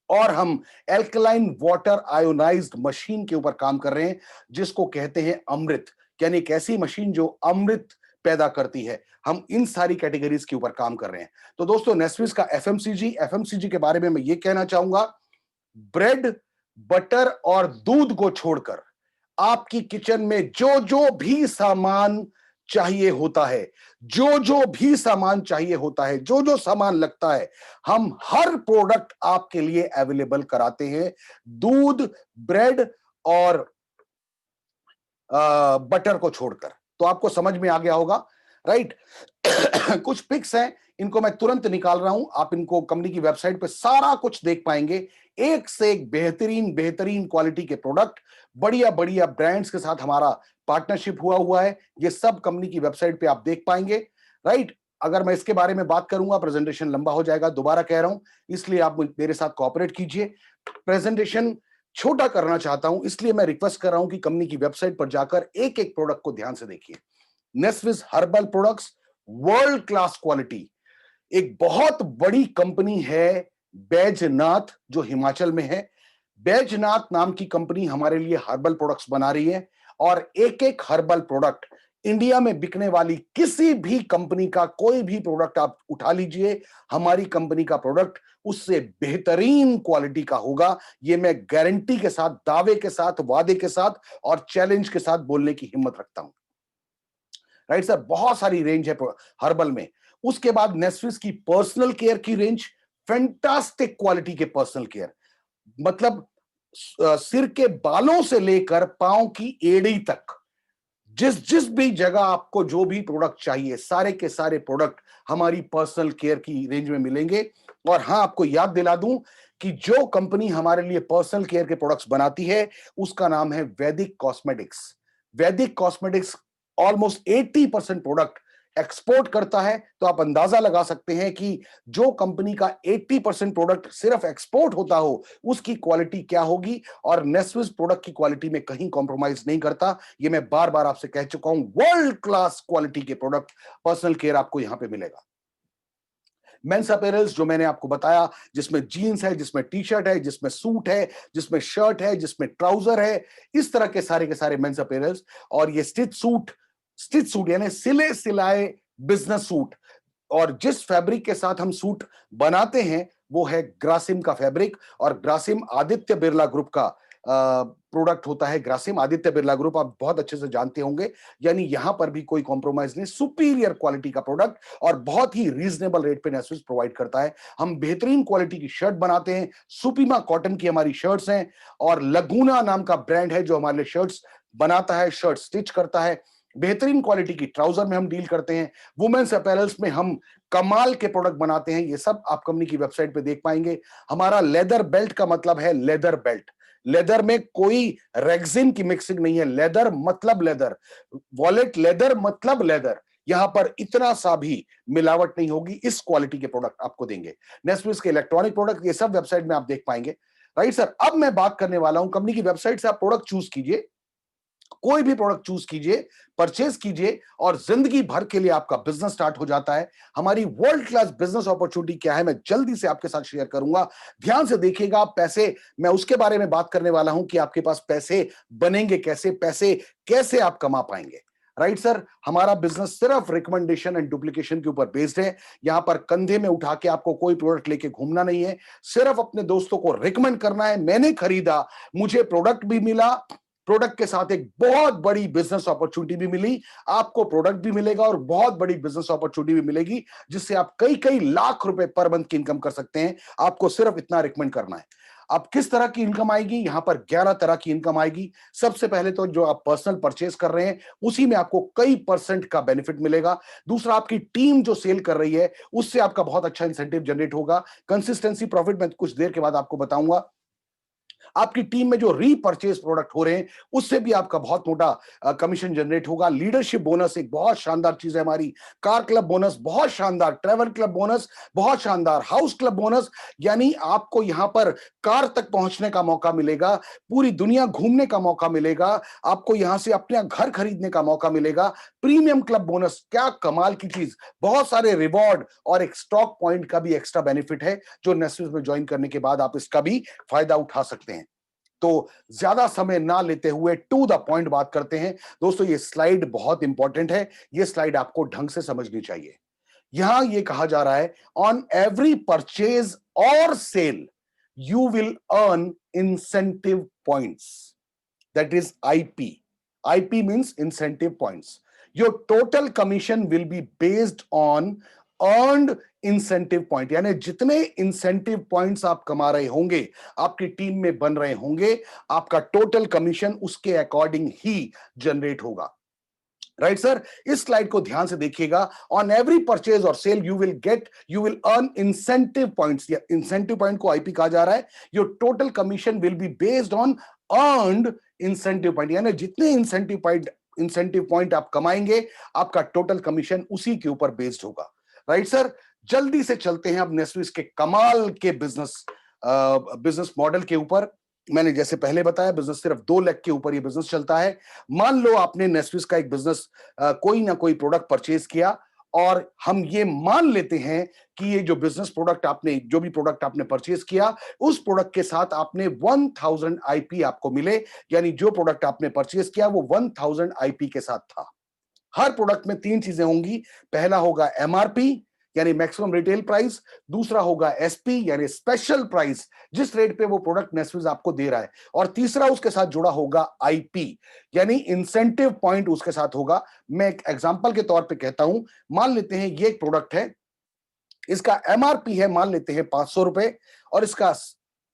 और हम एल्कलाइन वाटर आयोनाइज्ड मशीन के ऊपर काम कर रहे हैं जिसको कहते हैं अमृत, यानी एक ऐसी मशीन जो अमृत पैदा करती है। हम इन सारी कैटेगरीज के ऊपर काम कर रहे हैं। तो दोस्तों, नेस्विस का एफएमसीजी के बारे में मैं ये कहना चाहूंगा, ब्रेड, बटर और दूध को छोड़कर आपकी किचन में जो जो भी सामान चाहिए होता है, जो जो भी सामान चाहिए होता है, जो जो सामान लगता है, हम हर प्रोडक्ट आपके लिए अवेलेबल कराते हैं। दूध, ब्रेड और बटर को छोड़कर। तो आपको समझ में आ गया होगा। राइट, कुछ पिक्स हैं, इनको मैं तुरंत निकाल रहा हूं। आप इनको कंपनी की वेबसाइट पे सारा कुछ देख पाएंगे। एक से एक बेहतरीन बेहतरीन क्वालिटी के प्रोडक्ट, बढ़िया बढ़िया ब्रांड्स के साथ हमारा पार्टनरशिप हुआ है। ये सब कंपनी की वेबसाइट पे आप देख पाएंगे। राइट, अगर मैं इसके बारे में बात करूंगा प्रेजेंटेशन लंबा हो जाएगा, दोबारा कह रहा हूं, इसलिए आप मेरे साथ कोऑपरेट कीजिए। प्रेजेंटेशन छोटा करना चाहता हूं, इसलिए मैं रिक्वेस्ट कर रहा हूं कि कंपनी की वेबसाइट पर जाकर एक एक प्रोडक्ट को ध्यान से देखिए। Neswis herbal products, world class quality. एक बहुत बड़ी कंपनी है बैजनाथ, जो हिमाचल में है। बैजनाथ नाम की कंपनी हमारे लिए हर्बल प्रोडक्ट्स बना रही है और एक एक हर्बल प्रोडक्ट इंडिया में बिकने वाली किसी भी कंपनी का कोई भी प्रोडक्ट आप उठा लीजिए, हमारी कंपनी का प्रोडक्ट उससे बेहतरीन क्वालिटी का होगा। ये मैं गारंटी के साथ, दावे के साथ, वादे के साथ और चैलेंज के साथ बोलने की हिम्मत रखता हूं। राइट सर, बहुत सारी रेंज है हर्बल में। उसके बाद नेस्विस की पर्सनल केयर की रेंज, फैंटास्टिक क्वालिटी के पर्सनल केयर, मतलब सिर के बालों से लेकर पांव की एड़ी तक, जिस जिस भी जगह आपको जो भी प्रोडक्ट चाहिए, सारे के सारे प्रोडक्ट हमारी पर्सनल केयर की रेंज में मिलेंगे। और हां, आपको याद दिला दूं कि जो कंपनी हमारे लिए पर्सनल केयर के प्रोडक्ट्स बनाती है उसका नाम है वैदिक कॉस्मेटिक्स। वैदिक कॉस्मेटिक्स ऑलमोस्ट 80% प्रोडक्ट एक्सपोर्ट करता है, तो आप अंदाजा लगा सकते हैं कि जो कंपनी का 80% प्रोडक्ट सिर्फ एक्सपोर्ट होता हो उसकी क्वालिटी क्या होगी। और नेस्विस प्रोडक्ट की क्वालिटी में कहीं कॉम्प्रोमाइज नहीं करता, ये मैं बार बार आपसे कह चुका हूं। वर्ल्ड क्लास क्वालिटी के प्रोडक्ट पर्सनल केयर आपको यहां पे मिलेगा। मेंस अपैरल्स जो मैंने आपको बताया, जिसमें जीन्स है, जिसमें टी शर्ट है, जिसमें सूट है, जिसमें शर्ट है, जिसमें ट्राउजर है, इस तरह के सारे मेंस अपैरल्स। और ये स्टिच सूट यानी सिले सिलाए बिजनेस सूट। और जिस फैब्रिक के साथ हम सूट बनाते हैं वो है ग्रासिम का फैब्रिक। और ग्रासिम आदित्य बिरला ग्रुप का प्रोडक्ट होता है। ग्रासिम आदित्य बिरला ग्रुप आप बहुत अच्छे से जानते होंगे, यानी यहां पर भी कोई कॉम्प्रोमाइज नहीं, सुपीरियर क्वालिटी का प्रोडक्ट और बहुत ही रीजनेबल रेट पे नेस्विस प्रोवाइड करता है। हम बेहतरीन क्वालिटी की शर्ट बनाते हैं, सुपीमा कॉटन की हमारी शर्ट्स हैं, और लगूना नाम का ब्रांड है जो हमारे लिए शर्ट्स बनाता है, शर्ट स्टिच करता है। बेहतरीन क्वालिटी की ट्राउजर में हम डील करते हैं। वुमेन्स अपैरल्स में हम कमाल के प्रोडक्ट बनाते हैं, ये सब आप कंपनी की वेबसाइट पे देख पाएंगे। हमारा लेदर बेल्ट का मतलब है लेदर बेल्ट। लेदर में कोई रेक्सिन की मिक्सिंग नहीं है, लेदर मतलब लेदर, वॉलेट लेदर मतलब लेदर, यहां पर इतना सा भी मिलावट नहीं होगी। इस क्वालिटी के प्रोडक्ट आपको देंगे। नेस्विस के इलेक्ट्रॉनिक प्रोडक्ट ये सब वेबसाइट में आप देख पाएंगे। राइट सर, अब मैं बात करने वाला हूं कंपनी की वेबसाइट से आप प्रोडक्ट चूज कीजिए, कोई भी प्रोडक्ट चूज कीजिए, परचेज कीजिए, और जिंदगी भर के लिए आपका बिजनेस स्टार्ट हो जाता है। हमारी वर्ल्ड क्लास बिजनेस अपॉर्चुनिटी क्या है मैं जल्दी से आपके साथ शेयर करूंगा। ध्यान से देखिएगा। पैसे, मैं उसके बारे में बात करने वाला हूं कि आपके पास पैसे बनेंगे कैसे, पैसे कैसे आप कमा पाएंगे। राइट सर, हमारा बिजनेस सिर्फ रिकमेंडेशन एंड डुप्लीकेशन के ऊपर बेस्ड है। यहां पर कंधे में उठा के आपको कोई प्रोडक्ट लेके घूमना नहीं है, सिर्फ अपने दोस्तों को रिकमेंड करना है। मैंने खरीदा, मुझे प्रोडक्ट भी मिला, प्रोडक्ट के साथ एक बहुत बड़ी बिजनेस अपॉर्चुनिटी भी मिली, आपको प्रोडक्ट भी मिलेगा और बहुत बड़ी बिजनेस अपॉर्चुनिटी भी मिलेगी, जिससे आप कई कई लाख रुपए पर मंथ की इनकम कर सकते हैं। आपको सिर्फ इतना रिकमेंड करना है। अब किस तरह की इनकम आएगी, यहां पर 11 तरह की इनकम आएगी। सबसे पहले तो जो आप पर्सनल परचेज कर रहे हैं उसी में आपको कई परसेंट का बेनिफिट मिलेगा। दूसरा, आपकी टीम जो सेल कर रही है उससे आपका बहुत अच्छा इंसेंटिव जनरेट होगा। कंसिस्टेंसी प्रॉफिट मैं कुछ देर के बाद आपको बताऊंगा। आपकी टीम में जो रीपरचेज प्रोडक्ट हो रहे हैं उससे भी आपका बहुत मोटा कमीशन जनरेट होगा। लीडरशिप बोनस एक बहुत शानदार चीज है हमारी। कार क्लब बोनस बहुत शानदार, ट्रैवल क्लब बोनस बहुत शानदार, हाउस क्लब बोनस, यानी आपको यहां पर कार तक पहुंचने का मौका मिलेगा, पूरी दुनिया घूमने का मौका मिलेगा, आपको यहां से अपना घर खरीदने का मौका मिलेगा। प्रीमियम क्लब बोनस, क्या कमाल की चीज, बहुत सारे रिवॉर्ड और एक स्टॉक पॉइंट का भी एक्स्ट्रा बेनिफिट है जो नेस्विस में ज्वाइन करने के बाद आप इसका भी फायदा उठा सकते हैं। तो ज्यादा समय ना लेते हुए टू द पॉइंट बात करते हैं। दोस्तों, ये स्लाइड बहुत इंपॉर्टेंट है, ये स्लाइड आपको ढंग से समझनी चाहिए। यहां ये कहा जा रहा है, ऑन एवरी परचेज और sale you will earn incentive points, that is IP. IP means incentive points. Your total commission will be based on earned incentive point, यानी जितने इंसेंटिव पॉइंट्स आप कमा रहे होंगे, आपकी टीम में बन रहे होंगे, आपका टोटल कमीशन उसके अकॉर्डिंग ही जनरेट होगा। राइट सर, इस स्लाइड को ध्यान से देखिएगा। ऑन एवरी परचेज और sale you will earn incentive points, या इंसेंटिव पॉइंट को आईपी कहा जा रहा है। Your total commission will be based on earned incentive point, यानी जितने इंसेंटिव पॉइंट आप कमाएंगे आपका टोटल कमीशन उसी के ऊपर बेस्ड होगा। राइट सर, जल्दी से चलते हैं अब नेस्विस के कमाल के बिजनेस मॉडल के ऊपर। मैंने जैसे पहले बताया, बिजनेस सिर्फ 2 लाख के ऊपर ये बिजनेस चलता है। मान लो आपने नेस्विस का एक बिजनेस कोई ना कोई प्रोडक्ट परचेज किया, और हम ये मान लेते हैं कि ये जो भी प्रोडक्ट आपने परचेज किया उस प्रोडक्ट के साथ आपने 1000 आईपी आपको मिले, यानी जो प्रोडक्ट आपने परचेज किया वो 1000 आईपी के साथ था। हर प्रोडक्ट में 3 चीजें होंगी। पहला होगा एमआरपी यानी मैक्सिमम रिटेल प्राइस, दूसरा होगा एसपी यानी स्पेशल प्राइस, जिस रेट पे वो प्रोडक्ट नेस्विस आपको दे रहा है, और तीसरा उसके साथ जुड़ा होगा आईपी यानी इंसेंटिव पॉइंट उसके साथ होगा। मैं एक एग्जांपल के तौर पे कहता हूं, मान लेते हैं ये एक प्रोडक्ट है, इसका एमआरपी है मान लेते हैं 500 रुपए, और इसका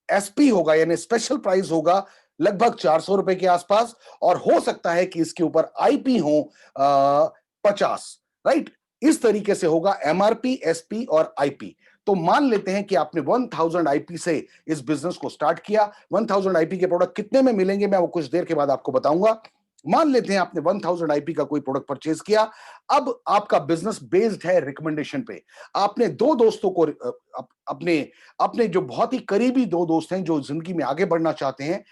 एसपी होगा यानी स्पेशल प्राइस होगा लगभग 400 रुपए के आसपास, और हो सकता है कि इसके ऊपर आईपी हो 50। राइट, इस तरीके से होगा एमआरपी, एसपी और आईपी। तो मान लेते हैं कि आपने 1000 आईपी से इस बिजनेस को स्टार्ट किया। 1000 आईपी के प्रोडक्ट कितने में मिलेंगे मैं वो कुछ देर के बाद आपको बताऊंगा। मान लेते हैं आपने 1000 आईपी का कोई प्रोडक्ट परचेज किया। अब आपका बिजनेस बेस्ड है रिकमेंडेशन पे। आपने दो दोस्तों को अपने अपने जो बहुत ही करीबी दो दोस्त हैं जो जिंदगी में आगे बढ़ना चाहते हैं,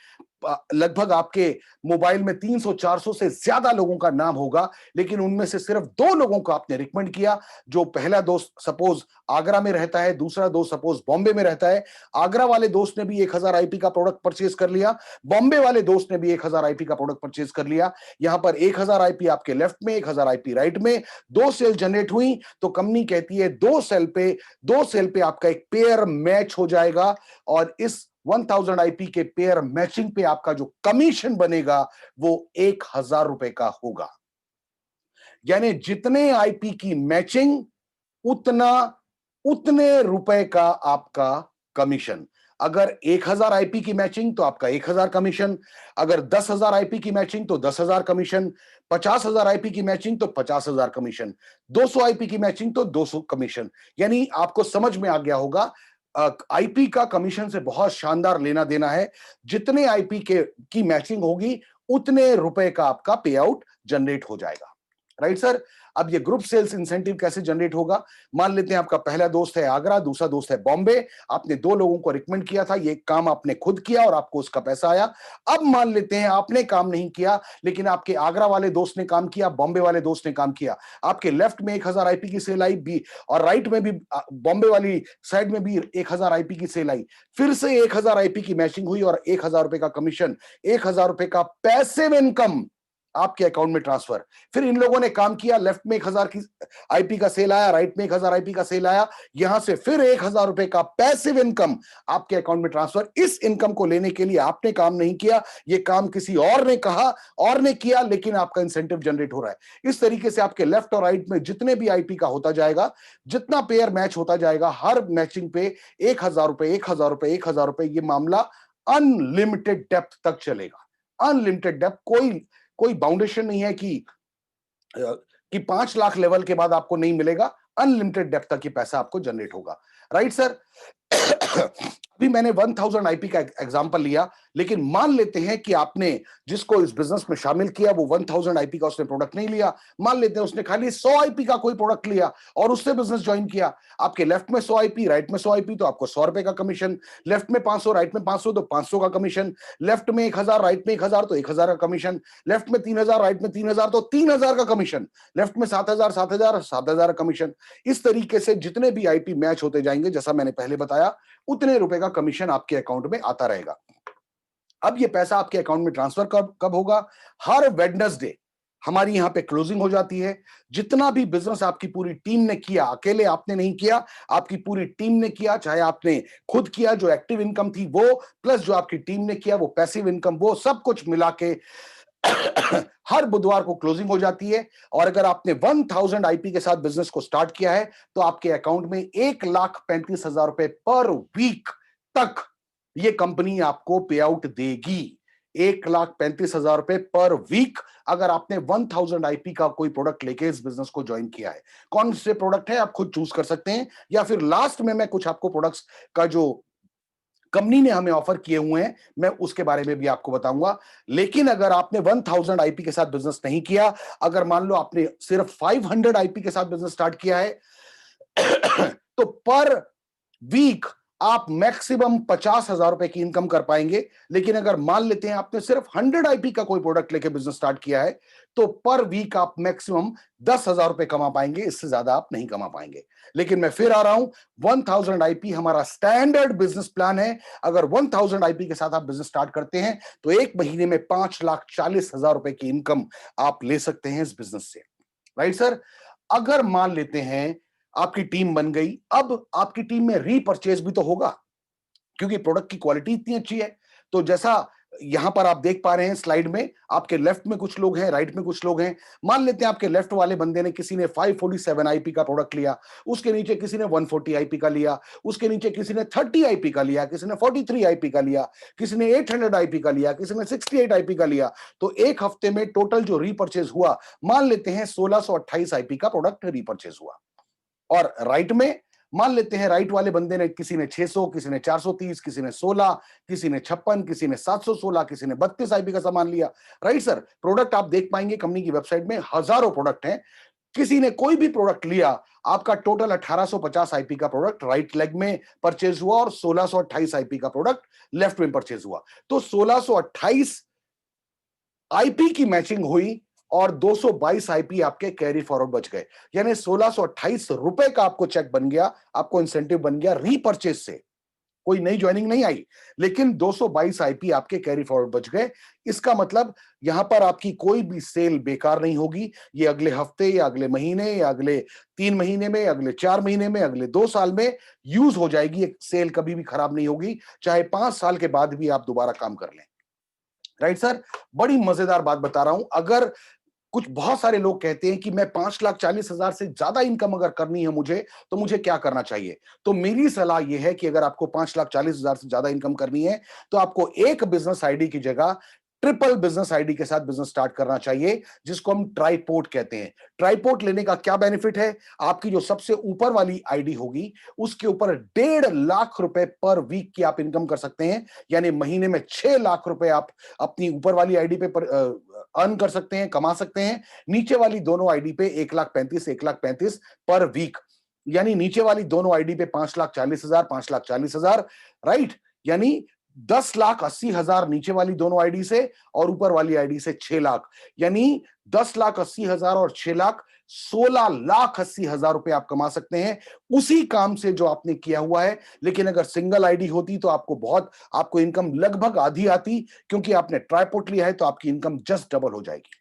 लगभग आपके मोबाइल में 300-400 से ज्यादा लोगों का नाम होगा, लेकिन उनमें से सिर्फ दो लोगों को आपने रिकमेंड किया। जो पहला दोस्त सपोज आगरा में रहता है, दूसरा दोस्त सपोज बॉम्बे में रहता है। आगरा वाले दोस्त ने भी 1000 आईपी का प्रोडक्ट परचेज कर लिया, बॉम्बे वाले दोस्त ने भी 1000 आईपी का प्रोडक्ट परचेज कर लिया। यहां पर 1000 आईपी आपके लेफ्ट में, 1000 आईपी राइट में, दो सेल जनरेट हुई। तो कंपनी कहती है दो सेल पे आपका एक पेयर मैच हो जाएगा और इस 1000 आईपी के पेयर मैचिंग पे आपका जो कमीशन बनेगा वो 1000 रुपए का होगा। यानी जितने आईपी की मैचिंग उतने रुपए का आपका कमीशन। अगर 1000 आईपी की मैचिंग तो आपका 1000 कमीशन, अगर 10,000 आईपी की मैचिंग तो 10,000 कमीशन, 50,000 आईपी की मैचिंग तो 50,000 कमीशन, 200 आईपी की मैचिंग तो 200 कमीशन। यानी आपको समझ में आ गया होगा आईपी का कमीशन से बहुत शानदार लेना देना है। जितने आईपी की मैचिंग होगी उतने रुपए का आपका पे आउट जनरेट हो जाएगा। Right sir. अब ये ग्रुप सेल्स इंसेंटिव कैसे जनरेट होगा? मान लेते हैं आपका पहला दोस्त है आगरा, दूसरा दोस्त है बॉम्बे। आपने दो लोगों को रिकमेंड किया था, ये काम आपने खुद किया और आपको उसका पैसा आया। अब मान लेते हैं आपने काम नहीं किया, लेकिन आपके आगरा वाले दोस्त ने काम किया, बॉम्बे वाले दोस्त ने काम किया। आपके लेफ्ट में 1000 आईपी की सेल आई भी और राइट में भी बॉम्बे वाली साइड में भी 1000 आईपी की सेल आई। फिर से 1000 आईपी की मैचिंग हुई और 1000 रुपए का कमीशन, 1000 रुपए का पैसिव इनकम आपके अकाउंट में ट्रांसफर। फिर इन लोगों ने काम किया, लेफ्ट में 1000 की आईपी का सेल आया, राइट में 1000 आईपी का सेल आया, यहां से फिर 1000 रुपए का पैसिव इनकम आपके अकाउंट में ट्रांसफर। इस इनकम को लेने के लिए आपने काम नहीं किया, ये काम किसी और ने कहा और ने किया, लेकिन आपका इंसेंटिव जनरेट हो रहा है। इस तरीके से आपके लेफ्ट और राइट में जितने भी आईपी का होता जाएगा, जितना पेयर मैच होता जाएगा, हर मैचिंग पे 1000 रुपए 1000 रुपए 1000 रुपए, ये मामला अनलिमिटेड डेप्थ तक चलेगा। अनलिमिटेड डेप्थ, कोई बाउंडेशन नहीं है कि 5 लाख लेवल के बाद आपको नहीं मिलेगा। अनलिमिटेड डेप्थ तक ये पैसा आपको जनरेट होगा। Right sir. अभी मैंने 1000 आईपी का एग्जांपल लिया, लेकिन मान लेते हैं कि आपने जिसको इस बिजनेस में शामिल किया वो 1000 आईपी का उसने प्रोडक्ट नहीं लिया। मान लेते हैं उसने खाली 100 आईपी का कोई प्रोडक्ट लिया और उससे बिजनेस ज्वाइन किया। आपके लेफ्ट में 100 आईपी, राइट में 100 आईपी, तो आपको 100 रुपए का कमीशन। लेफ्ट में 500, राइट में 500, तो 500 का कमीशन। लेफ्ट में 1000, राइट में 1000, तो 1000 का कमीशन। लेफ्ट में 3000, राइट में 3000, तो 3000 का कमीशन। लेफ्ट में 7000, 7000, 7000 का कमीशन। इस तरीके से जितने भी आईपी मैच होते जाएंगे, जैसा मैंने पहले बताया, उतने रुपए का कमीशन आपके अकाउंट में आता रहेगा। अब ये पैसा आपके अकाउंट में ट्रांसफर कब होगा? हर वेडनेसडे हमारी यहां पे क्लोजिंग हो जाती है। जितना भी बिजनेस आपकी पूरी टीम ने किया, अकेले आपने नहीं किया, आपकी पूरी टीम ने किया, चाहे आपने खुद किया, जो एक्टिव इनकम थी वो, प्लस जो आपकी टीम ने किया वो पैसिव इनकम, वो सब कुछ मिला के हर बुधवार को क्लोजिंग हो जाती है। और अगर आपने 1000 आईपी के साथ बिजनेस को स्टार्ट किया है तो आपके अकाउंट में 1,35,000 रुपए पर वीक तक ये कंपनी आपको पे आउट देगी। 1,35,000 रुपए पर वीक, अगर आपने 1000 आईपी का कोई प्रोडक्ट लेके इस बिजनेस को ज्वाइन किया है। कौन से प्रोडक्ट है आप खुद चूज कर सकते हैं, या फिर लास्ट में मैं कुछ आपको प्रोडक्ट्स का जो कंपनी ने हमें ऑफर किए हुए हैं मैं उसके बारे में भी आपको बताऊंगा। लेकिन अगर आपने 1000 आईपी के साथ बिजनेस नहीं किया, अगर मान लो आपने सिर्फ 500 आईपी के साथ बिजनेस स्टार्ट किया है तो पर वीक आप मैक्सिमम 50,000 रुपए की इनकम कर पाएंगे। लेकिन अगर मान लेते हैं आपने सिर्फ 100 आईपी का कोई प्रोडक्ट लेके बिजनेस स्टार्ट किया है तो पर वीक आप मैक्सिमम 10,000 रुपए कमा पाएंगे, इससे ज्यादा आप नहीं कमा पाएंगे। लेकिन मैं फिर आ रहा हूं, 1000 आईपी हमारा स्टैंडर्ड बिजनेस प्लान है। अगर 1000 आईपी के साथ आप बिजनेस स्टार्ट करते हैं तो एक महीने में 5,40,000 रुपए की इनकम आप ले सकते हैं इस बिजनेस से। Right sir. अगर मान लेते हैं आपकी टीम बन गई, अब आपकी टीम में रीपरचेज भी तो होगा, क्योंकि प्रोडक्ट की क्वालिटी इतनी अच्छी है। तो जैसा यहां पर आप देख पा रहे हैं स्लाइड में, आपके लेफ्ट में कुछ लोग हैं, राइट में कुछ लोग हैं। मान लेते हैं आपके लेफ्ट वाले बंदे ने, किसी ने 547 आईपी का प्रोडक्ट लिया, उसके नीचे किसी ने 140 आईपी का लिया, उसके नीचे किसी ने 30 आईपी का लिया, किसी ने 43 आईपी का लिया, किसी ने 800 आईपी का लिया, किसी ने 68 आईपी का लिया। तो एक हफ्ते में टोटल जो रीपरचेज हुआ, मान लेते हैं 1628 आईपी का प्रोडक्ट रीपरचेज हुआ। और राइट में मान लेते हैं राइट वाले बंदे ने, किसी ने 600, किसी ने 430, किसी ने 16, किसी ने 56, किसी ने 716, किसी ने 32 आईपी का सामान लिया। राइट सर, प्रोडक्ट आप देख पाएंगे कंपनी की वेबसाइट में हजारों प्रोडक्ट हैं। किसी ने कोई भी प्रोडक्ट लिया, आपका टोटल 1850 आईपी का प्रोडक्ट राइट लेग में परचेज हुआ और 1628 आईपी का प्रोडक्ट लेफ्ट में परचेज हुआ। तो 1628 आईपी की मैचिंग हुई और 222 आईपी आपके कैरी फॉरवर्ड बच गए, यानी 1628 रुपए का आपको चेक बन गया, आपको इंसेंटिव बन गया रीपर्चेज से। कोई नई ज्वाइनिंग नहीं आई, लेकिन 222 आईपी आपके कैरी फॉरवर्ड बच गए। इसका मतलब यहां पर आपकी कोई भी सेल बेकार नहीं होगी। ये अगले हफ्ते या अगले महीने या अगले 3 महीने में, अगले 4 महीने में, अगले 2 साल में यूज हो जाएगी। एक सेल कभी भी खराब नहीं होगी, चाहे 5 साल के बाद भी आप दोबारा काम कर लें। राइट सर, बड़ी मजेदार बात बता रहा हूं। अगर कुछ बहुत सारे लोग कहते हैं कि मैं 5,40,000 से ज्यादा इनकम अगर करनी है मुझे, तो मुझे क्या करना चाहिए? तो मेरी सलाह यह है कि अगर आपको 5,40,000 से ज्यादा इनकम करनी है, तो आपको एक बिजनेस आईडी की जगह ट्रिपल बिजनेस आईडी के साथ बिजनेस स्टार्ट करना चाहिए, जिसको हम ट्राइपोर्ट कहते हैं। ट्राइपोर्ट लेने का क्या बेनिफिट है? आपकी जो सबसे ऊपर वाली आईडी होगी, उसके ऊपर 1.5 लाख रुपए पर वीक की आप इनकम कर सकते हैं, यानी महीने में 6 लाख रुपए आप अपनी ऊपर वाली आईडी पे अर्न कर सकते हैं, कमा सकते हैं। नीचे वाली दोनों आईडी पे 1,35,1,35 पर वीक, यानी नीचे वाली दोनों आईडी पे 5,40,000, 5,40,000, राइट? यानी 10,80,000 नीचे वाली दोनों आईडी से और ऊपर वाली आईडी से 6 लाख, यानी 10,80,000 और 6 लाख, 16,80,000 रुपए आप कमा सकते हैं उसी काम से जो आपने किया हुआ है। लेकिन अगर सिंगल आईडी होती तो आपको इनकम लगभग आधी आती, क्योंकि आपने ट्राइपोर्ट लिया है तो आपकी इनकम जस्ट डबल हो जाएगी।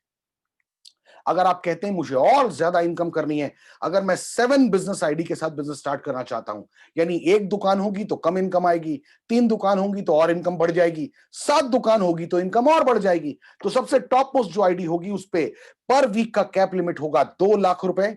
अगर आप कहते हैं मुझे और ज्यादा इनकम करनी है, अगर मैं 7 बिजनेस आईडी के साथ बिजनेस स्टार्ट करना चाहता हूं, यानी 1 दुकान होगी तो कम इनकम आएगी, 3 दुकान होगी तो और इनकम बढ़ जाएगी, 7 दुकान होगी तो इनकम और बढ़ जाएगी। तो सबसे टॉप मोस्ट जो आईडी होगी उस पे पर वीक का कैप लिमिट होगा 2 लाख रुपए।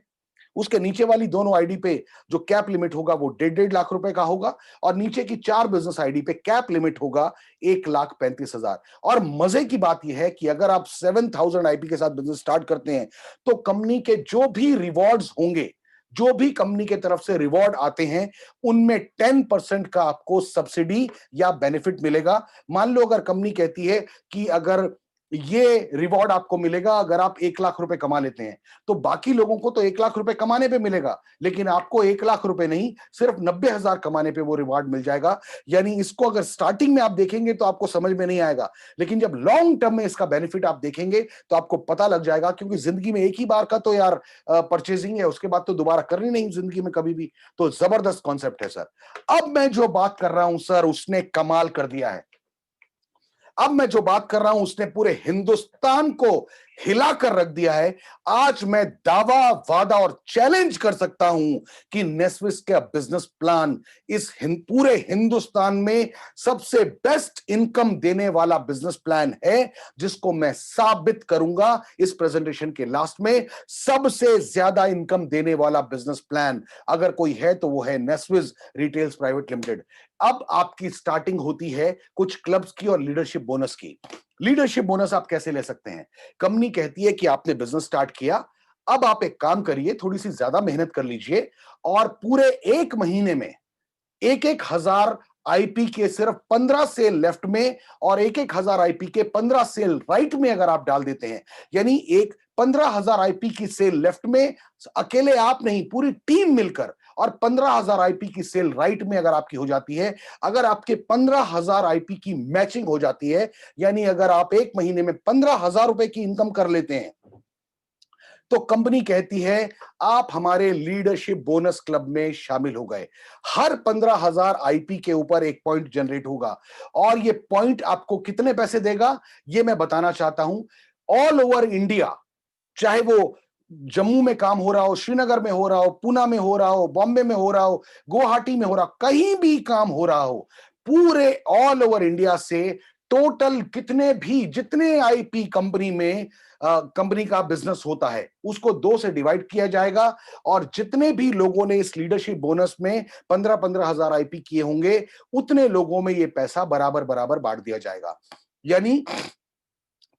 उसके नीचे वाली दोनों आईडी पे जो कैप लिमिट होगा वो 1.5 लाख रुपए का होगा, और नीचे की 4 बिजनेस आईडी पे कैप लिमिट होगा 1,35,000। और मजे की बात यह है कि अगर आप 7,000 आईपी के साथ बिजनेस स्टार्ट करते हैं, तो कंपनी के जो भी रिवॉर्ड्स होंगे, जो भी कंपनी के तरफ से रिवॉर्ड आते हैं, उनमें 10% का आपको सब्सिडी या बेनिफिट मिलेगा। मान लो अगर कंपनी कहती है कि अगर ये रिवॉर्ड आपको मिलेगा अगर आप 1 लाख रुपए कमा लेते हैं, तो बाकी लोगों को तो 1 लाख रुपए कमाने पे मिलेगा, लेकिन आपको 1 लाख रुपए नहीं, सिर्फ 90,000 कमाने पे वो रिवॉर्ड मिल जाएगा। यानी इसको अगर स्टार्टिंग में आप देखेंगे तो आपको समझ में नहीं आएगा, लेकिन जब लॉन्ग टर्म में इसका बेनिफिट आप देखेंगे तो आपको पता लग जाएगा, क्योंकि जिंदगी में एक ही बार का तो यार परचेजिंग है, उसके बाद तो दोबारा करनी नहीं जिंदगी में कभी भी। तो जबरदस्त कॉन्सेप्ट है सर। अब मैं जो बात कर रहा हूं सर, उसने कमाल कर दिया है। अब मैं जो बात कर रहा हूं उसने पूरे हिंदुस्तान को हिलाकर रख दिया है। आज मैं दावा, वादा और चैलेंज कर सकता हूं कि नेस्विस का बिजनेस प्लान पूरे हिंदुस्तान में सबसे बेस्ट इनकम देने वाला बिजनेस प्लान है, जिसको मैं साबित करूंगा इस प्रेजेंटेशन के लास्ट में। सबसे ज्यादा इनकम देने वाला बिजनेस प्लान अगर कोई है तो वो है नेस्विस रिटेल्स प्राइवेट लिमिटेड। अब आपकी स्टार्टिंग होती है कुछ क्लब्स की और लीडरशिप बोनस की। लीडरशिप बोनस आप कैसे ले सकते हैं? कंपनी कहती है कि आपने बिजनेस स्टार्ट किया, अब आप एक काम करिए, थोड़ी सी ज्यादा मेहनत कर लीजिए और पूरे 1 महीने में 1,000 आईपी के सिर्फ 15 सेल लेफ्ट में और 1,000 आईपी के 15 सेल राइट में अगर आप डाल देते हैं, यानी एक 15,000 आईपी की सेल लेफ्ट में अकेले आप नहीं, पूरी टीम मिलकर, और 15,000 आईपी की सेल राइट में अगर आपकी हो जाती है, अगर आपके 15,000 आईपी की मैचिंग हो जाती है, यानी अगर आप 1 महीने में 15,000 रुपए की इनकम कर लेते हैं, तो कंपनी कहती है आप हमारे लीडरशिप बोनस क्लब में शामिल हो गए। हर 15,000 आईपी के ऊपर एक पॉइंट जनरेट होगा, और ये पॉइंट आपको कितने पैसे देगा ये मैं बताना चाहता हूं। ऑल ओवर इंडिया, चाहे वो जम्मू में काम हो रहा हो, श्रीनगर में हो रहा हो, पूना में हो रहा हो, बॉम्बे में हो रहा हो, गुवाहाटी में हो रहा हो, कहीं भी काम हो रहा हो, पूरे ऑल ओवर इंडिया से टोटल जितने आईपी कंपनी में कंपनी का बिजनेस होता है उसको 2 से डिवाइड किया जाएगा, और जितने भी लोगों ने इस लीडरशिप बोनस में 15,000 आईपी किए होंगे, उतने लोगों में ये पैसा बराबर बराबर बांट दिया जाएगा। यानी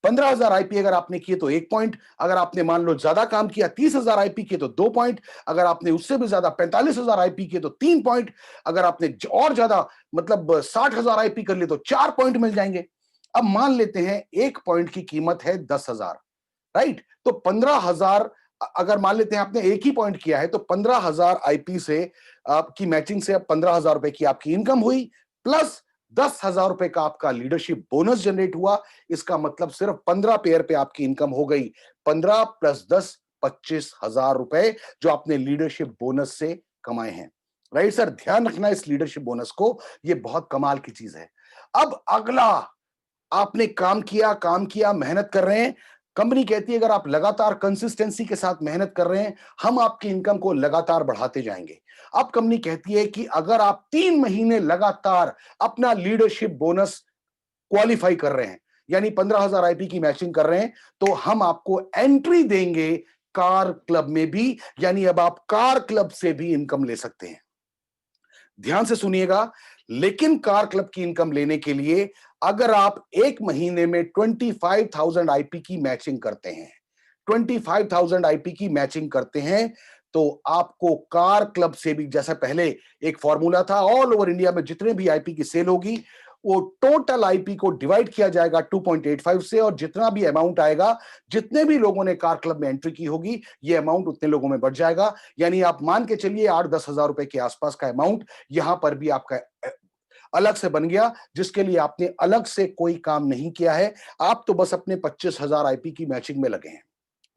15,000 आईपी अगर आपने किए तो 1 पॉइंट, अगर आपने मान लो ज्यादा काम किया 30,000 आईपी किए तो 2 पॉइंट, अगर आपने उससे भी ज्यादा 45,000 आईपी किए तो 3 पॉइंट, अगर आपने और ज्यादा मतलब 60,000 आईपी कर लिए तो 4 पॉइंट मिल जाएंगे। अब मान लेते हैं 1 पॉइंट की कीमत है 10,000, राइट? तो 15,000, अगर मान लेते हैं आपने एक ही पॉइंट किया है तो 15,000 आईपी से आपकी मैचिंग से अब 15,000 रुपए की आपकी इनकम हुई, प्लस 10,000 रुपए का आपका लीडरशिप बोनस जनरेट हुआ। इसका मतलब सिर्फ 15 पेयर पे आपकी इनकम हो गई 15 प्लस 10, 25,000 रुपए जो आपने लीडरशिप बोनस से कमाए हैं। राइट सर, ध्यान रखना इस लीडरशिप बोनस को, ये बहुत कमाल की चीज है। अब अगला, आपने काम किया, मेहनत कर रहे हैं। कंपनी कहती है अगर आप लगातार कंसिस्टेंसी के साथ मेहनत कर रहे हैं, हम आपकी इनकम को लगातार बढ़ाते जाएंगे। अब कंपनी कहती है कि अगर आप 3 महीने लगातार अपना लीडरशिप बोनस क्वालिफाई कर रहे हैं, यानी 15,000 आईपी की मैचिंग कर रहे हैं, तो हम आपको एंट्री देंगे कार क्लब में भी, यानी अब आप कार क्लब से भी इनकम ले सकते हैं। ध्यान से सुनिएगा, लेकिन कार क्लब की इनकम लेने के लिए अगर आप एक महीने में 25,000 आईपी की मैचिंग करते हैं, 25,000 आईपी की मैचिंग करते हैं, तो आपको कार क्लब से भी, जैसा पहले एक फॉर्मूला था, ऑल ओवर इंडिया में जितने भी आईपी की सेल होगी वो टोटल आईपी को डिवाइड किया जाएगा 2.85 से, और जितना भी अमाउंट आएगा, जितने भी लोगों ने कार क्लब में एंट्री की होगी, ये अमाउंट उतने लोगों में बढ़ जाएगा। यानी आप मान के चलिए 8-10 हजार रुपए के आसपास का अमाउंट यहां पर भी आपका अलग से बन गया, जिसके लिए आपने अलग से कोई काम नहीं किया है। आप तो बस अपने 25,000 आईपी की मैचिंग में लगे हैं।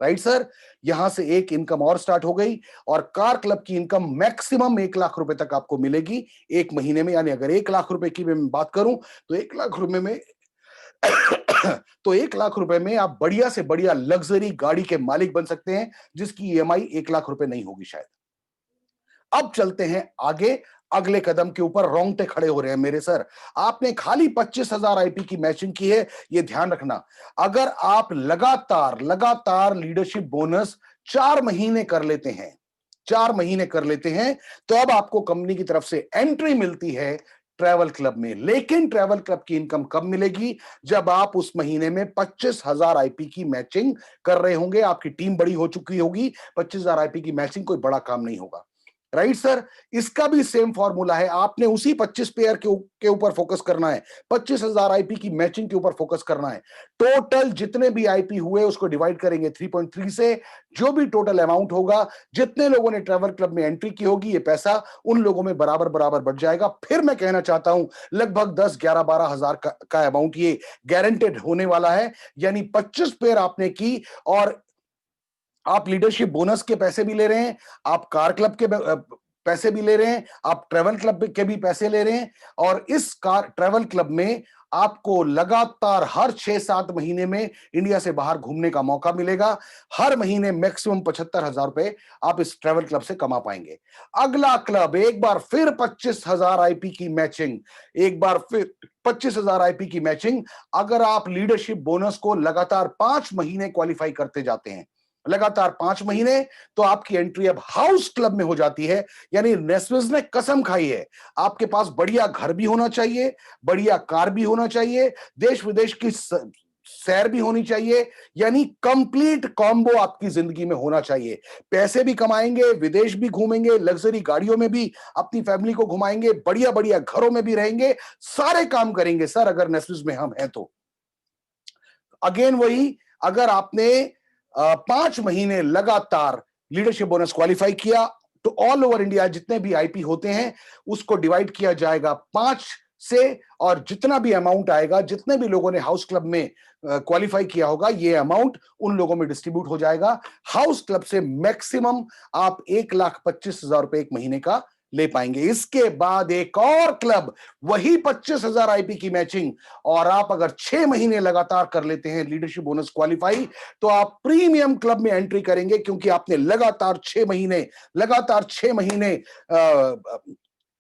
राइट सर, यहां से एक इनकम और स्टार्ट हो गई, और कार क्लब की इनकम मैक्सिमम 1 लाख रुपए तक आपको मिलेगी एक महीने में। यानी अगर 1 लाख रुपए की मैं बात करूं तो 1 लाख रुपए में तो 1 लाख रुपए में आप बढ़िया से बढ़िया लग्जरी गाड़ी के मालिक बन सकते हैं, जिसकी ईएमआई 1 लाख रुपए नहीं होगी शायद। अब चलते हैं आगे, अगले कदम के ऊपर रोंगटे खड़े हो रहे हैं मेरे सर। आपने खाली 25,000 आईपी की मैचिंग की है, ये ध्यान रखना। अगर आप लगातार लगातार लीडरशिप बोनस 4 महीने कर लेते हैं, 4 महीने कर लेते हैं, तो अब आपको कंपनी की तरफ से एंट्री मिलती है ट्रैवल क्लब में। लेकिन ट्रैवल क्लब की इनकम कब मिलेगी? जब आप उस महीने में 25,000 आईपी की मैचिंग कर रहे होंगे, आपकी टीम बड़ी हो चुकी होगी। 25,000 आईपी की मैचिंग कोई बड़ा काम नहीं होगा। राइट सर, इसका भी सेम फॉर्मूला है। आपने उसी 25 पेयर के ऊपर फोकस करना है, 25,000 आईपी की मैचिंग के ऊपर फोकस करना है। टोटल जितने भी आईपी हुए उसको डिवाइड करेंगे 3.3 से, जो भी टोटल अमाउंट होगा, जितने लोगों ने ट्रैवल क्लब में एंट्री की होगी, ये पैसा उन लोगों में बराबर बराबर बढ़ जाएगा। फिर मैं कहना चाहता हूं लगभग 10, 11, 12 हजार का अमाउंट ये गारंटेड होने वाला है। यानी 25 पेयर आपने की, और आप लीडरशिप बोनस के पैसे भी ले रहे हैं, आप कार क्लब के पैसे भी ले रहे हैं, आप ट्रैवल क्लब के भी पैसे ले रहे हैं, और इस कार ट्रैवल क्लब में आपको लगातार हर 6-7 महीने में इंडिया से बाहर घूमने का मौका मिलेगा। हर महीने मैक्सिमम 75,000 रुपए आप इस ट्रैवल क्लब से कमा पाएंगे। अगला क्लब, एक बार फिर 25,000 आईपी की मैचिंग, एक बार फिर 25,000 आईपी की मैचिंग। अगर आप लीडरशिप बोनस को लगातार 5 महीने क्वालिफाई करते जाते हैं, लगातार 5 महीने, तो आपकी एंट्री अब हाउस क्लब में हो जाती है। यानी नेस्विस ने कसम खाई है, आपके पास बढ़िया घर भी होना चाहिए, बढ़िया कार भी होना चाहिए, देश विदेश की सैर भी होनी चाहिए, यानी कंप्लीट कॉम्बो आपकी जिंदगी में होना चाहिए। पैसे भी कमाएंगे, विदेश भी घूमेंगे, लग्जरी गाड़ियों में भी अपनी फैमिली को घुमाएंगे, बढ़िया बढ़िया घरों में भी रहेंगे, सारे काम करेंगे सर अगर नेस्विस में हम हैं तो। अगेन वही, अगर आपने 5 महीने लगातार लीडरशिप बोनस क्वालिफाई किया, तो ऑल ओवर इंडिया जितने भी आईपी होते हैं उसको डिवाइड किया जाएगा 5 से, और जितना भी अमाउंट आएगा, जितने भी लोगों ने हाउस क्लब में क्वालिफाई किया होगा, ये अमाउंट उन लोगों में डिस्ट्रीब्यूट हो जाएगा। हाउस क्लब से मैक्सिमम आप 1,25,000 रुपए एक महीने का ले पाएंगे। इसके बाद एक और क्लब, वही 25,000 आईपी की मैचिंग, और आप अगर 6 महीने लगातार कर लेते हैं लीडरशिप बोनस क्वालिफाई, तो आप प्रीमियम क्लब में एंट्री करेंगे, क्योंकि आपने लगातार 6 महीने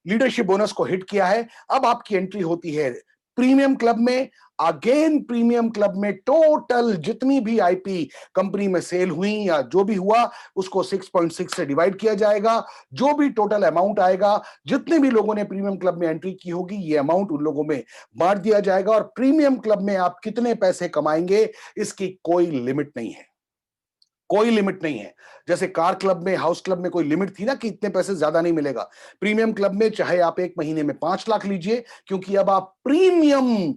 लीडरशिप बोनस को हिट किया है। अब आपकी एंट्री होती है प्रीमियम क्लब में, अगेन प्रीमियम क्लब में टोटल जितनी भी आईपी कंपनी में सेल हुई या जो भी हुआ उसको 6.6 से डिवाइड किया जाएगा। जो भी टोटल अमाउंट आएगा, जितने भी लोगों ने प्रीमियम क्लब में एंट्री की होगी, ये अमाउंट उन लोगों में बांट दिया जाएगा। और प्रीमियम क्लब में आप कितने पैसे कमाएंगे इसकी कोई लिमिट नहीं है, कोई लिमिट नहीं है। जैसे कार क्लब में, हाउस क्लब में कोई लिमिट थी ना कि इतने पैसे ज्यादा नहीं मिलेगा, प्रीमियम क्लब में चाहे आप एक महीने में 5 लाख लीजिए, क्योंकि अब आप प्रीमियम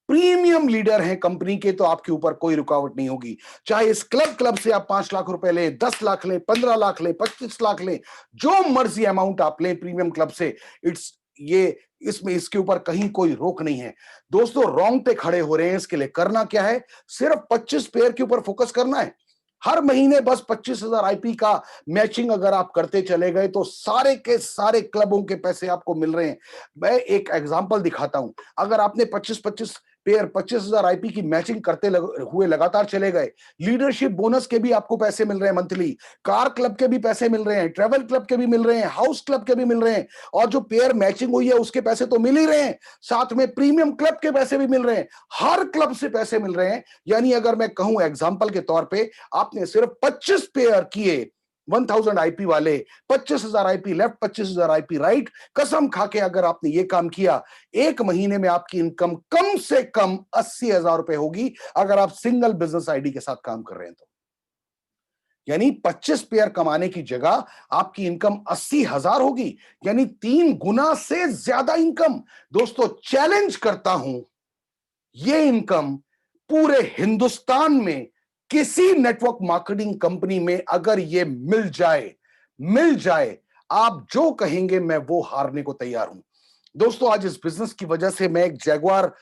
प्रीमियम लीडर हैं कंपनी के, तो आपके ऊपर कोई रुकावट नहीं होगी। चाहे इस क्लब से आप 5 लाख रुपए लें, 10 लाख लें, 15 लाख लें, 25 लाख लें, जो मर्जी अमाउंट आप लें प्रीमियम क्लब से, इट्स ये इसमें इसके ऊपर कहीं कोई रोक नहीं है। दोस्तों रोंग पे खड़े हो रहे हैं, इसके लिए करना क्या है, सिर्फ 25 पेयर के ऊपर फोकस करना है। हर महीने बस 25,000 आईपी का मैचिंग अगर आप करते चले गए तो सारे के सारे क्लबों के पैसे आपको मिल रहे हैं। मैं एक एग्जांपल दिखाता हूं। अगर आपने 25-25 पेयर 25,000 आईपी की मैचिंग करते हुए लगातार चले गए, लीडरशिप बोनस के भी आपको पैसे मिल रहे हैं मंथली, कार क्लब के भी पैसे मिल रहे हैं, ट्रेवल क्लब के भी मिल रहे हैं, हाउस क्लब के भी मिल रहे हैं, और जो पेयर मैचिंग हुई है उसके पैसे तो मिल ही रहे हैं, साथ में प्रीमियम क्लब के पैसे भी मिल रहे हैं, हर क्लब से पैसे मिल रहे हैं। यानी अगर मैं कहूं एग्जांपल के तौर पे, आपने सिर्फ 25 पेयर किए 1000 आईपी वाले, 25,000 आईपी लेफ्ट, 25,000 आईपी राइट, कसम खा के अगर आपने ये काम किया, एक महीने में आपकी इनकम कम से कम 80,000 रुपए होगी, अगर आप सिंगल बिजनेस आईडी के साथ काम कर रहे हैं तो। यानी 25 पेयर कमाने की जगह आपकी इनकम 80,000 होगी, यानी 3 गुना से ज्यादा इनकम। दोस्तों चैलेंज करता हूं, ये इनकम पूरे हिंदुस्तान में किसी नेटवर्क मार्केटिंग कंपनी में अगर ये मिल जाए, आप जो कहेंगे मैं वो हारने को तैयार हूं। दोस्तों आज इस बिजनेस की वजह से मैं एक जैगुआर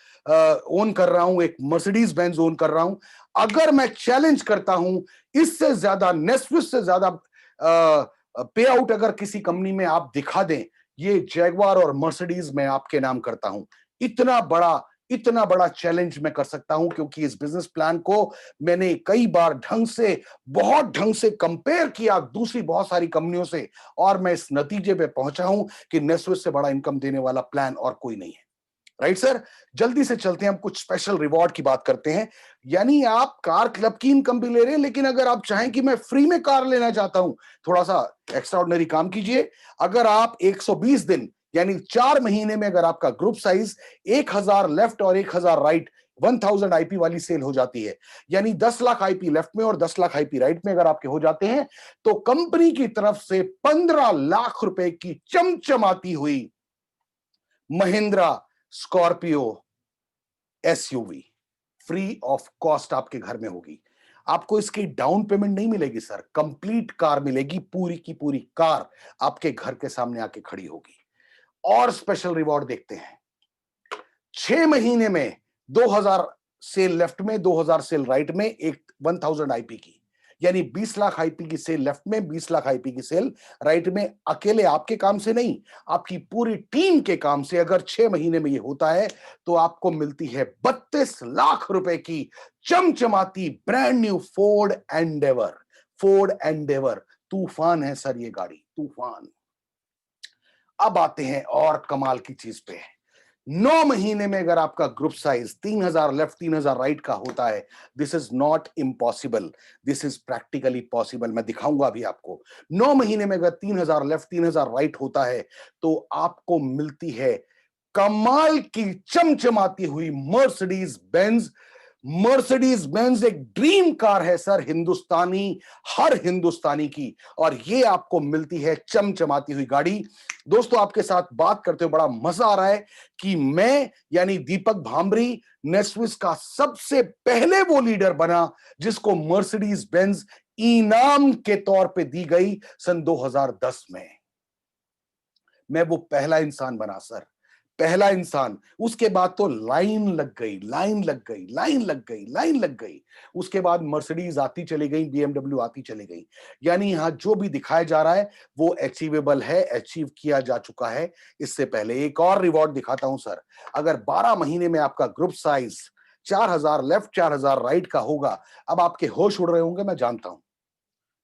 ओन कर रहा हूं, एक मर्सिडीज बेंज ओन कर रहा हूं। अगर मैं चैलेंज करता हूं, इससे ज्यादा, नेस्विस से ज्यादा पे आउट अगर किसी कंपनी में आप दिखा दें, ये जैगुआर और मर्सिडीज मैं आपके नाम करता हूं। इतना बड़ा चैलेंज मैं कर सकता हूं, क्योंकि इस बिजनेस प्लान को मैंने कई बार बहुत ढंग से कंपेयर किया दूसरी बहुत सारी कंपनियों से, और मैं इस नतीजे पे पहुंचा हूं कि नेस्विस से बड़ा इनकम देने वाला प्लान और कोई नहीं है। राइट सर, जल्दी से चलते हैं, हम कुछ स्पेशल रिवॉर्ड की बात करते हैं। यानी आप कार क्लब की इनकम भी ले रहे हैं, लेकिन अगर आप चाहें कि मैं फ्री में कार लेना चाहता हूं, थोड़ा सा एक्स्ट्रा ऑर्डिनरी काम कीजिए। अगर आप 120 दिन यानी 4 महीने में अगर आपका ग्रुप साइज 1000 लेफ्ट और 1000 राइट 1000 आईपी वाली सेल हो जाती है, यानी 10 लाख आईपी लेफ्ट में और 10 लाख आईपी राइट में अगर आपके हो जाते हैं, तो कंपनी की तरफ से 15 लाख रुपए की चमचमाती हुई Mahindra Scorpio SUV free of cost आपके घर में होगी। आपको इसकी डाउन पेमेंट नहीं मिलेगी सर, कंप्लीट कार मिलेगी, पूरी की पूरी कार आपके घर के सामने आके खड़ी होगी। और स्पेशल रिवॉर्ड देखते हैं, 6 महीने में 2000 सेल लेफ्ट में, 2000 सेल राइट में, एक 1000 आईपी की, यानी 20 लाख आईपी की सेल लेफ्ट में, 20 लाख आईपी की सेल राइट में, अकेले आपके काम से नहीं, आपकी पूरी टीम के काम से अगर 6 महीने में ये होता है, तो आपको मिलती है 32 लाख रुपए की चमचमाती ब्रांड न्यू फोर्ड एंडेवर। तूफान है सर ये गाड़ी, तूफान। अब आते हैं और कमाल की चीज पे, 9 महीने में अगर आपका ग्रुप साइज 3000 लेफ्ट 3000 राइट का होता है, this is not impossible, this is practically possible. मैं दिखाऊंगा अभी आपको। 9 महीने में अगर 3000 लेफ्ट 3000 राइट होता है, तो आपको मिलती है कमाल की चमचमाती हुई मर्सिडीज बेंज एक ड्रीम कार है सर, हिंदुस्तानी, हर हिंदुस्तानी की, और ये आपको मिलती है चमचमाती हुई गाड़ी। दोस्तों आपके साथ बात करते हुए बड़ा मजा आ रहा है कि मैं यानी दीपक भांबरी नेस्विस का सबसे पहले वो लीडर बना जिसको मर्सिडीज बेंज इनाम के तौर पे दी गई सन 2010 में। मैं वो पहला इंसान बना सर, पहला इंसान। उसके बाद तो लाइन लग गई। उसके बाद मर्सिडीज आती चली गई, बीएमडब्ल्यू आती चली गई। यानी यहां जो भी दिखाया जा रहा है वो अचीवेबल है, अचीव किया जा चुका है इससे पहले। एक और रिवॉर्ड दिखाता हूं सर, अगर 12 महीने में आपका ग्रुप साइज 4000 लेफ्ट 4000 राइट का होगा, अब आपके होश उड़ रहे होंगे मैं जानता हूं,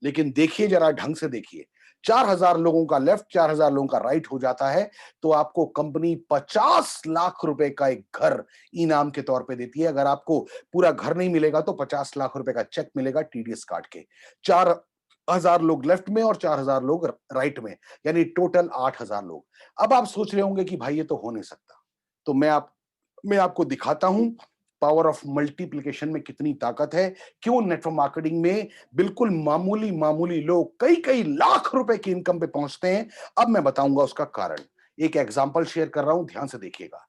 लेकिन देखिए, जरा ढंग से देखिए, 4,000 लोगों का लेफ्ट, 4,000 लोगों का राइट हो जाता है, तो आपको कंपनी 50 लाख रुपए का एक घर इनाम के तौर पे देती है। अगर आपको पूरा घर नहीं मिलेगा तो 50 लाख रुपए का चेक मिलेगा टीडीएस काट के। 4,000 लोग लेफ्ट में और 4,000 लोग राइट में, यानी टोटल 8,000 लोग। अब आप सोच रहे होंगे कि भाई ये तो हो नहीं सकता। तो मैं आपको दिखाता हूं पावर ऑफ मल्टीप्लिकेशन में कितनी ताकत है। क्यों नेटवर्क मार्केटिंग में बिल्कुल मामूली मामूली लोग कई कई लाख रुपए की इनकम पे पहुंचते हैं। अब मैं बताऊंगा उसका कारण। एक एग्जांपल शेयर कर रहा हूं, ध्यान से देखिएगा।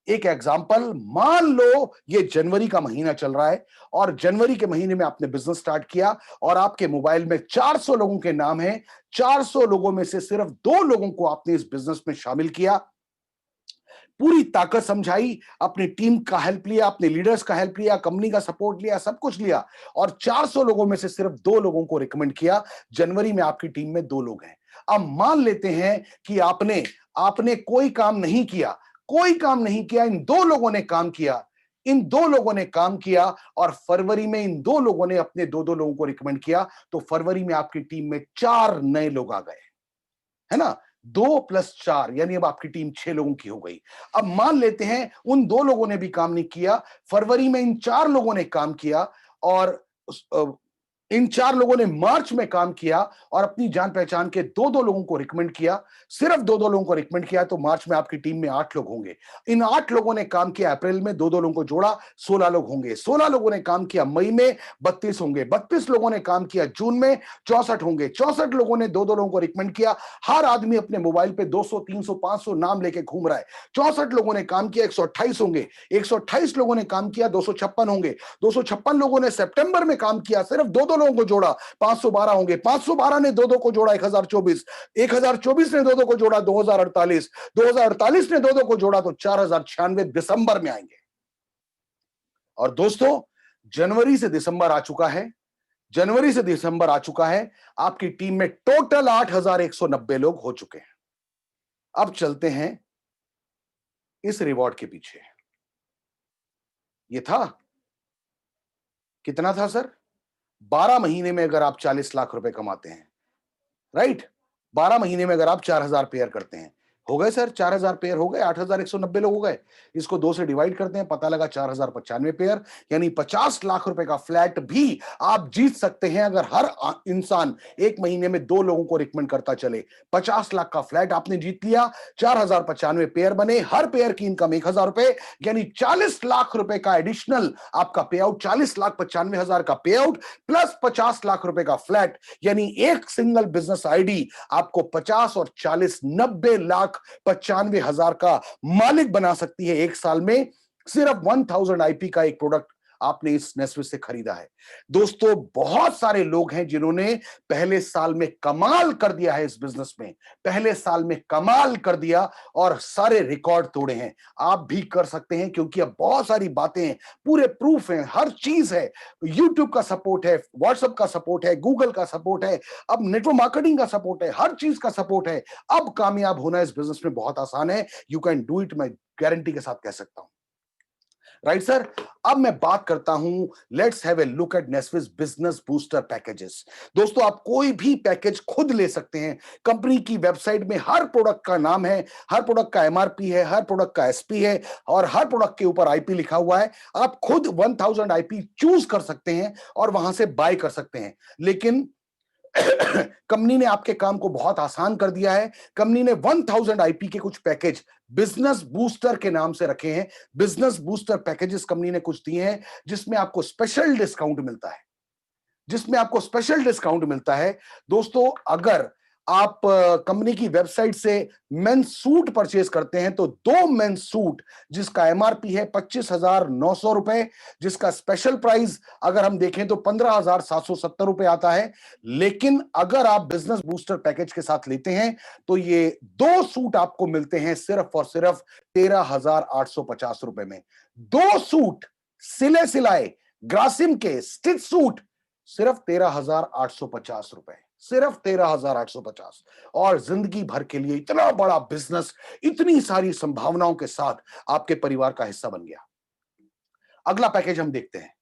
एक एग्जांपल, मान लो ये जनवरी का महीना चल रहा है और जनवरी के महीने में आपने बिजनेस स्टार्ट किया और आपके मोबाइल में 400 लोगों के नाम हैं। 400 लोगों में से सिर्फ 2 लोगों को आपने इस बिजनेस में शामिल किया, पूरी ताकत समझाई, अपनी टीम का हेल्प लिया, अपने लीडर्स का हेल्प लिया, कंपनी का सपोर्ट लिया, सब कुछ लिया और 400 लोगों में से सिर्फ 2 लोगों को रिकमेंड किया। जनवरी में आपकी टीम में 2 लोग हैं। अब मान लेते हैं कि आपने आपने कोई काम नहीं किया, कोई काम नहीं किया, इन 2 लोगों ने काम किया। इन 2 लोगों ने काम किया और फरवरी में इन 2 लोगों ने अपने 2-2 लोगों को रिकमेंड किया, तो फरवरी में आपकी टीम में 4 नए लोग आ गए, है ना? 2 प्लस 4 यानी अब आपकी टीम 6 लोगों की हो गई। अब मान लेते हैं उन 2 लोगों ने भी काम नहीं किया, फरवरी में इन 4 लोगों ने काम किया और इन 4 लोगों ने मार्च में काम किया और अपनी जान पहचान के 2-2 लोगों को रिकमेंड किया। सिर्फ 2-2 लोगों को रिकमेंड किया तो मार्च में आपकी टीम में 8 लोग होंगे। इन 8 लोगों ने काम किया अप्रैल में, 2-2 लोगों को जोड़ा, 16 लोग होंगे। 16 लोगों ने काम किया मई में, 32 होंगे। 32 लोगों ने काम किया जून में, 64 होंगे। 64 लोगों ने 2-2 लोगों को रिकमेंड किया। हर आदमी अपने मोबाइल पे 200, 300, 500 नाम लेके घूम रहा है। 64 लोगों ने काम किया, 128 होंगे। 128 लोगों ने काम किया, 256 होंगे। 256 लोगों ने सितंबर में काम किया, सिर्फ 2-2 लोगों को जोड़ा, 512 होंगे। 512 ने 2-2 को जोड़ा, 1024। 1024 ने 2-2 को जोड़ा, 2048। 2048 ने 2-2 को जोड़ा तो 4096 दिसंबर में आएंगे। और दोस्तों, जनवरी से दिसंबर आ चुका है। जनवरी से दिसंबर आ चुका है। आपकी टीम में टोटल 8,190 लोग हो चुके हैं। अब चलते हैं इस रिवॉर्ड के पीछे। ये था, कितना था सर? 12 महीने में अगर आप 40 लाख रुपए कमाते हैं, राइट? 12 महीने में अगर आप 4,000 पेयर करते हैं, हो गए सर, 4,000 पेयर हो गए, 8,190 लोग हो गए। इसको 2 से डिवाइड करते हैं, पता लगा 4,095 पेयर, यानी 50 लाख रुपए का फ्लैट भी आप जीत सकते हैं अगर हर इंसान 1 महीने में 2 लोगों को रिकमेंड करता चले। 50 लाख का फ्लैट आपने जीत लिया, 4,095 पेयर बने, हर पेयर की इनकम 1,000 रुपए, यानी 40 लाख रुपए का एडिशनल आपका पे आउट, 40,95,000 का पे आउट प्लस 50 लाख रुपए का फ्लैट, यानी एक सिंगल बिजनेस आईडी आपको 50 और 40, 90 लाख 95,000 का मालिक बना सकती है एक साल में। सिर्फ 1000 आईपी का एक प्रोडक्ट आपने इस नेस्विस से खरीदा है। दोस्तों, बहुत सारे लोग हैं जिन्होंने पहले साल में कमाल कर दिया है इस बिजनेस में, पहले साल में कमाल कर दिया और सारे रिकॉर्ड तोड़े हैं। आप भी कर सकते हैं, क्योंकि अब बहुत सारी बातें हैं, पूरे प्रूफ हैं, हर चीज है। यूट्यूब का सपोर्ट है, व्हाट्सएप का सपोर्ट है, गूगल का सपोर्ट है, अब नेटवर्क मार्केटिंग का सपोर्ट है, हर चीज का सपोर्ट है। अब कामयाब होना इस बिजनेस में बहुत आसान है। यू कैन डू इट, मैं गारंटी के साथ कह सकता हूं। Right sir. अब मैं बात करता हूं, let's have a look at Neswis business booster packages. दोस्तों, आप कोई भी पैकेज खुद ले सकते हैं। कंपनी की वेबसाइट में हर प्रोडक्ट का नाम है, हर प्रोडक्ट का एमआरपी है, हर प्रोडक्ट का एसपी है और हर प्रोडक्ट के ऊपर आईपी लिखा हुआ है। आप खुद 1000 आईपी चूज कर सकते हैं और वहां से बाय कर सकते हैं। लेकिन कंपनी ने आपके काम को बहुत आसान कर दिया है। कंपनी ने 1000 आईपी के कुछ पैकेज बिजनेस बूस्टर के नाम से रखे हैं। बिजनेस बूस्टर पैकेजेस कंपनी ने कुछ दिए हैं जिसमें आपको स्पेशल डिस्काउंट मिलता है, जिसमें आपको स्पेशल डिस्काउंट मिलता है। दोस्तों, अगर आप कंपनी की वेबसाइट से मेंस सूट परचेज करते हैं तो 2 मेंस सूट जिसका एमआरपी है 25,900 रुपए, जिसका स्पेशल प्राइस अगर हम देखें तो 15,770 रुपए आता है। लेकिन अगर आप बिजनेस बूस्टर पैकेज के साथ लेते हैं तो ये 2 सूट आपको मिलते हैं सिर्फ और सिर्फ 13,850 रुपए में। 2 सूट सिले सिलाए ग्रासिम के स्टिच सूट सिर्फ 13,850 रुपए, सिर्फ 13,850, और जिंदगी भर के लिए इतना बड़ा बिजनेस, इतनी सारी संभावनाओं के साथ आपके परिवार का हिस्सा बन गया। अगला पैकेज हम देखते हैं।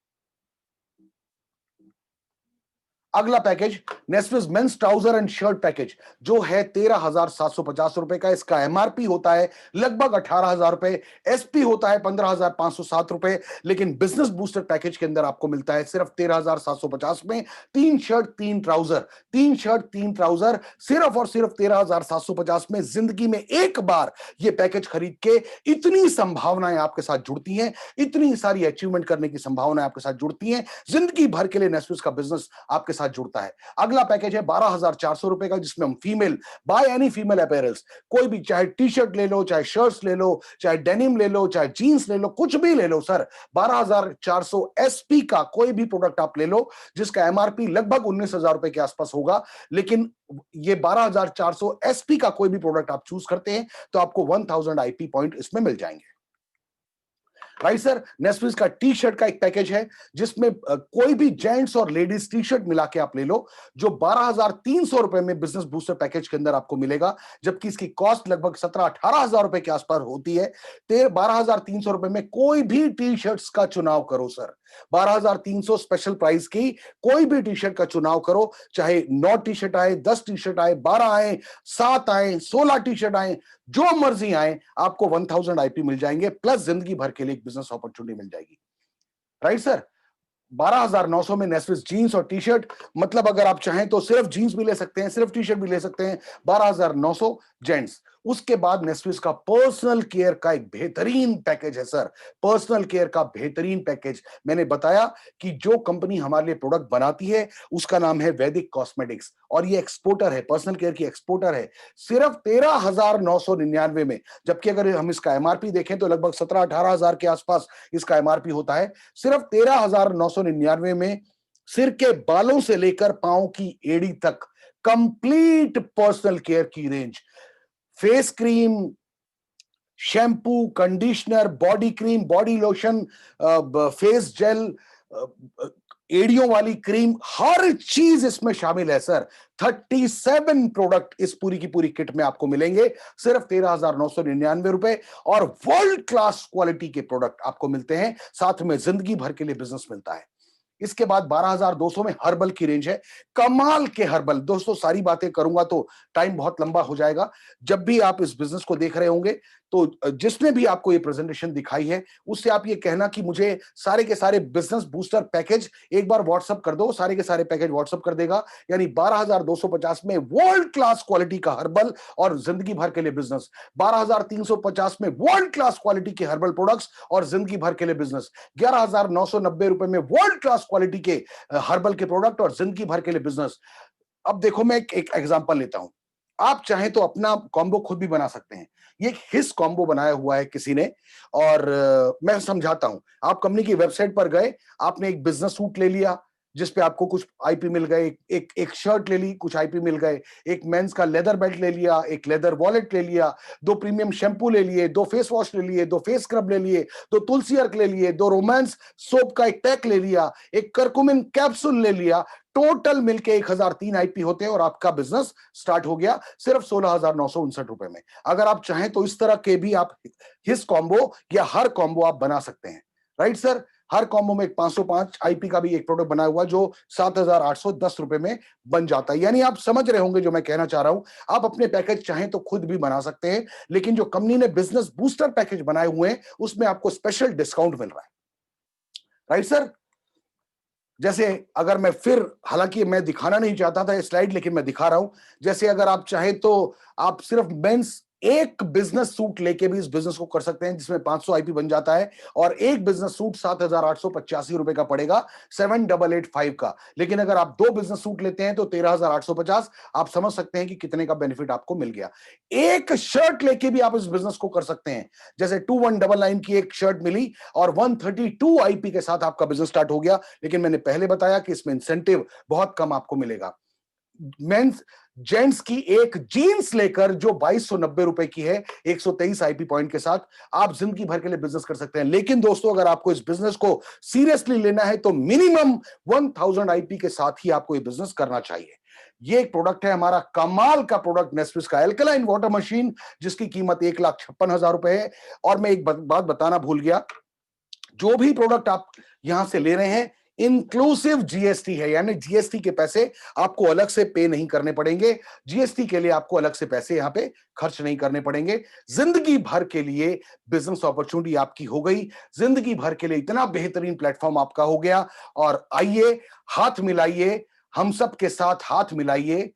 अगला package Neswis men's trouser and shirt package, जो है 13,750 रुपए का। इसका एमआरपी होता है लगभग 18,000 रुपए, एसपी होता है 15,507 रुपए, लेकिन बिजनेस बूस्टर पैकेज के अंदर आपको मिलता है सिर्फ 13,750 में। 3 शर्ट 3 ट्राउजर, 3 शर्ट 3 ट्राउजर सिर्फ और सिर्फ 13,750 में। जिंदगी में एक बार ये पैकेज खरीद के इतनी संभावनाएं आपके साथ जुड़ती हैं, इतनी सारी अचीवमेंट करने की संभावनाएं आपके साथ जुड़ती हैं, जिंदगी भर के लिए नेस्विस का बिजनेस आपके साथ जुड़ता है। अगला पैकेज है 12,400 रुपए का, जिसमें हम female by any female apparels, कोई भी, चाहे टी शर्ट ले लो, चाहे शर्ट्स ले लो, चाहे डेनिम ले लो, चाहे जीन्स ले लो, कुछ भी ले लो सर, 12,400 एसपी का कोई भी प्रोडक्ट आप ले लो, जिसका एमआरपी लगभग 19,000 रुपए के आसपास होगा। लेकिन ये 12,400 एसपी का कोई भी प्रोडक्ट आप चूज करते हैं तो आपको 1000 आईपी पॉइंट इसमें मिल जाएंगे। राइट सर, नेस्विस का टी शर्ट का एक पैकेज है, जिसमें कोई भी जेंट्स और लेडीज टी शर्ट मिला के आप ले लो, जो 12,300 रुपए में बिजनेस बूस्टर पैकेज के अंदर आपको मिलेगा, जबकि इसकी कॉस्ट लगभग 17-18 हजार रुपए के आसपास होती है। 12,300 रुपए में कोई भी टी शर्ट्स का चुनाव करो सर, 12,300 स्पेशल प्राइस की कोई भी टी शर्ट का चुनाव करो, चाहे 9 टी शर्ट आए, 10 टी शर्ट आए, 12 आए, 7 आए, 16 टी शर्ट आए, जो मर्जी आए, आपको 1000 आईपी मिल जाएंगे, प्लस जिंदगी भर के लिए एक बिजनेस अपॉर्चुनिटी मिल जाएगी। राइट सर, 12,900 में नेस्विस जीन्स और टी शर्ट, मतलब अगर आप चाहें तो सिर्फ जीन्स भी ले सकते हैं, सिर्फ टी शर्ट भी ले सकते हैं, 12,900 जेंट्स। उसके बाद नेस्विस का पर्सनल केयर का एक बेहतरीन पैकेज है सर, पर्सनल केयर का बेहतरीन पैकेज। मैंने बताया कि जो कंपनी हमारे लिए प्रोडक्ट बनाती है उसका नाम है वैदिक कॉस्मेटिक्स, और ये एक्सपोर्टर है, पर्सनल केयर की एक्सपोर्टर है, सिर्फ 13,999 में, जबकि अगर हम इसका एमआरपी देखें तो लगभग 17-18 हजार के आसपास इसका एमआरपी होता है। सिर्फ 13,999 में सिर के बालों से लेकर पांव की एड़ी तक कंप्लीट पर्सनल केयर की range, face cream, shampoo, conditioner, body cream, body lotion, face gel, एड़ियों वाली क्रीम, हर चीज इसमें शामिल है सर। 37 प्रोडक्ट इस पूरी की पूरी किट में आपको मिलेंगे, सिर्फ 13,999 रुपए, और वर्ल्ड क्लास क्वालिटी के प्रोडक्ट आपको मिलते हैं, साथ में जिंदगी भर के लिए बिजनेस मिलता है। इसके बाद 12,200 में हर्बल की रेंज है, कमाल के हर्बल। दोस्तों, सारी बातें करूंगा तो टाइम बहुत लंबा हो जाएगा। जब भी आप इस बिजनेस को देख रहे होंगे तो जिसने भी आपको ये प्रेजेंटेशन दिखाई है उससे आप ये कहना कि मुझे सारे के सारे बिजनेस बूस्टर पैकेज एक बार व्हाट्सअप कर दो, सारे के सारे पैकेज व्हाट्सअप कर देगा। यानी 12,250 में वर्ल्ड क्लास क्वालिटी का हर्बल और जिंदगी भर के लिए बिजनेस, 12,350 में वर्ल्ड क्लास क्वालिटी के हर्बल प्रोडक्ट्स और जिंदगी भर के लिए बिजनेस, 11,990 रुपए में वर्ल्ड क्लास क्वालिटी के हर्बल के प्रोडक्ट और जिंदगी भर के लिए बिजनेस। अब देखो, मैं एक एग्जांपल लेता हूं, आप चाहें तो अपना कॉम्बो खुद भी बना सकते हैं। ये एक हिस कॉम्बो बनाया हुआ है किसी ने, और मैं समझाता हूं। आप कंपनी की वेबसाइट पर गए, आपने एक बिजनेस सूट ले लिया जिसपे आपको कुछ आईपी मिल गए, एक शर्ट ले ली, कुछ आईपी मिल गए, एक मेंस का लेदर बेल्ट ले लिया, एक लेदर वॉलेट ले लिया, 2 प्रीमियम शैम्पू ले लिए, 2 फेस वॉश ले लिए, 2 फेस स्क्रब ले लिए, 2 तुलसी अर्क ले लिए, 2 रोमांस सोप का एक पैक ले लिया, एक करकुमिन कैप्सूल ले लिया, टोटल मिलके 1,003 आईपी होते हैं और आपका बिजनेस स्टार्ट हो गया सिर्फ 16,959 रुपए में। अगर आप चाहें तो इस तरह के भी आप हिस कॉम्बो या हर कॉम्बो आप बना सकते हैं। राइट सर, हर कॉम्बो में एक 505 आईपी का भी एक प्रोडक्ट बनाया हुआ जो 7,810 रुपए में बन जाता है। यानी आप समझ रहे होंगे जो मैं कहना चाह रहा हूं। आप अपने पैकेज चाहें तो खुद भी बना सकते हैं, लेकिन जो कंपनी ने बिजनेस बूस्टर पैकेज बनाए हुए हैं उसमें आपको स्पेशल डिस्काउंट मिल रहा है। राइट सर, जैसे अगर मैं फिर, हालांकि मैं दिखाना नहीं चाहता था ये स्लाइड, लेकिन मैं दिखा रहा हूं। जैसे अगर आप चाहें तो आप सिर्फ मेंस एक बिजनेस सूट लेके भी इस बिजनेस को कर सकते हैं, जिसमें 500 आईपी बन जाता है, और एक बिजनेस सूट 7,885 रुपए का पड़ेगा, 7,885 का। लेकिन अगर आप 2 बिजनेस सूट लेते हैं तो 13,850। आप समझ सकते हैं कि कितने का बेनिफिट आपको मिल गया। एक शर्ट लेके भी आप इस बिजनेस को कर सकते हैं, जैसे 2199 की एक शर्ट मिली और 132 आईपी के साथ आपका बिजनेस स्टार्ट हो गया। लेकिन मैंने पहले बताया कि इसमें इंसेंटिव बहुत कम आपको मिलेगा। मेंस जेंट्स की एक जीन्स लेकर जो 2,290 रुपए की है, 123 आईपी पॉइंट के साथ, आप जिंदगी भर के लिए बिजनेस कर सकते हैं। लेकिन दोस्तों, अगर आपको इस बिजनेस को सीरियसली लेना है तो मिनिमम 1000 आईपी के साथ ही आपको ये बिजनेस करना चाहिए। ये एक प्रोडक्ट है हमारा कमाल का प्रोडक्ट, नेस्विस का एल्कलाइन वाटर मशीन, जिसकी कीमत 1,56,000 रुपए है। और मैं एक बात बताना भूल गया, जो भी प्रोडक्ट आप यहां से ले रहे हैं, इंक्लूसिव जीएसटी है, यानी जीएसटी के पैसे आपको अलग से पे नहीं करने पड़ेंगे। जीएसटी के लिए आपको अलग से पैसे यहां पे खर्च नहीं करने पड़ेंगे। जिंदगी भर के लिए बिजनेस अपॉर्चुनिटी आपकी हो गई, जिंदगी भर के लिए इतना बेहतरीन प्लेटफॉर्म आपका हो गया। और आइए, हाथ मिलाइए, हम सब के साथ हाथ मिलाइए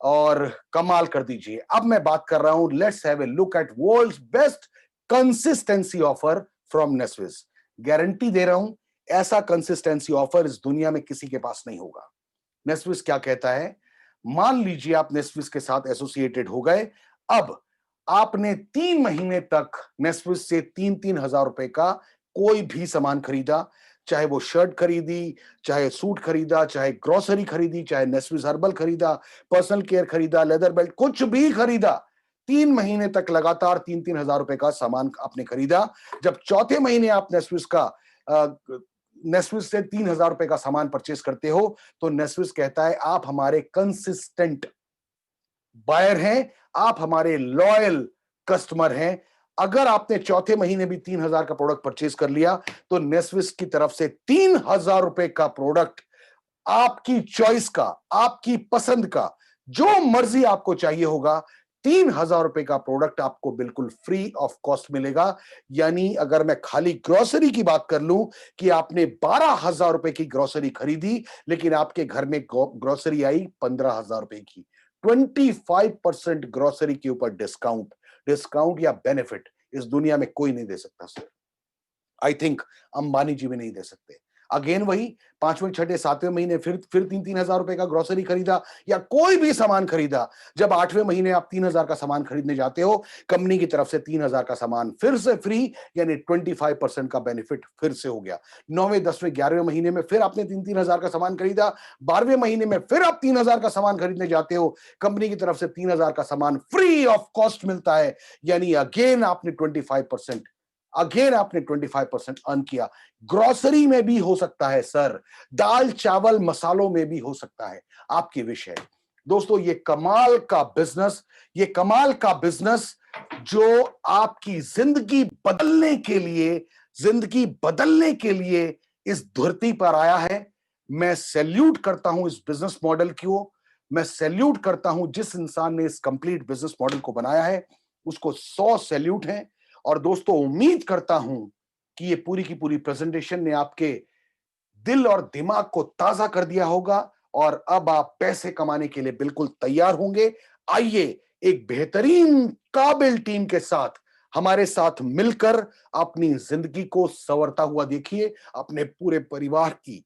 और कमाल कर दीजिए। अब मैं बात कर रहा हूं, let's have a look at world's best consistency offer from Neswis. Guarantee दे रहा हूं, ऐसा कंसिस्टेंसी ऑफर इस दुनिया में किसी के पास नहीं होगा। नेस्विस क्या कहता है, मान लीजिए आप नेस्विस के साथ एसोसिएटेड हो गए, अब आपने 3 महीने तक नेस्विस से 3-3 हजार रुपए का कोई भी सामान खरीदा, चाहे वो शर्ट खरीदी, चाहे सूट खरीदा, चाहे ग्रोसरी खरीदी, चाहे नेस्विस हर्बल खरीदा, पर्सनल केयर खरीदा, लेदर बेल्ट, कुछ भी खरीदा, 3 महीने तक लगातार 3-3 हजार रुपए का सामान आपने खरीदा। जब चौथे महीने आप नेस्विस का नेस्विस से 3 हजार रुपए का सामान परचेस करते हो, तो नेस्विस कहता है आप हमारे कंसिस्टेंट बायर हैं, आप हमारे लॉयल कस्टमर हैं। अगर आपने चौथे महीने भी 3 हजार का प्रोडक्ट परचेज कर लिया, तो नेस्विस की तरफ से 3 हजार रुपए का प्रोडक्ट, आपकी चॉइस का, आपकी पसंद का, जो मर्जी आपको चाहिए होगा, 3 हजार रुपए का प्रोडक्ट आपको बिल्कुल फ्री ऑफ कॉस्ट मिलेगा। यानी अगर मैं खाली ग्रोसरी की बात कर लूं कि आपने 12 हजार रुपए की ग्रोसरी खरीदी, लेकिन आपके घर में ग्रोसरी आई 15 हजार रुपए की, 25% ग्रोसरी के ऊपर डिस्काउंट, डिस्काउंट या बेनिफिट इस दुनिया में कोई नहीं दे सकता सर। आई थिंक अंबानी जी भी नहीं दे सकते। अगेन वही, 5वें, 6ठे, 7वें महीने फिर 3-3 हजार रुपए का ग्रोसरी खरीदा या कोई भी सामान खरीदा, जब 8वें महीने आप 3 हजार का सामान खरीदने जाते हो, कंपनी की तरफ से 3 हजार का सामान फिर से फ्री, यानी 25% का बेनिफिट फिर से हो गया। 9वें, 10वें, 11वें महीने में फिर आपने 3-3 हजार का सामान खरीदा, 12वें महीने में फिर आप 3 हजार का सामान खरीदने जाते हो, कंपनी की तरफ से 3 हजार का सामान फ्री ऑफ कॉस्ट मिलता है, यानी अगेन आपने 25% अर्न किया। ग्रोसरी में भी हो सकता है सर, दाल चावल मसालों में भी हो सकता है, आपकी विश है। दोस्तों, ये कमाल का बिजनेस, ये कमाल का बिजनेस जो आपकी जिंदगी बदलने के लिए इस धरती पर आया है। मैं सैल्यूट करता हूं इस बिजनेस मॉडल को, मैं सैल्यूट करता हूं जिस इंसान ने इस कंप्लीट बिजनेस मॉडल को बनाया है, उसको 100 सैल्यूट है। और दोस्तों, उम्मीद करता हूं कि ये पूरी की पूरी प्रेजेंटेशन ने आपके दिल और दिमाग को ताजा कर दिया होगा और अब आप पैसे कमाने के लिए बिल्कुल तैयार होंगे। आइए, एक बेहतरीन काबिल टीम के साथ हमारे साथ मिलकर अपनी जिंदगी को संवरता हुआ देखिए, अपने पूरे परिवार की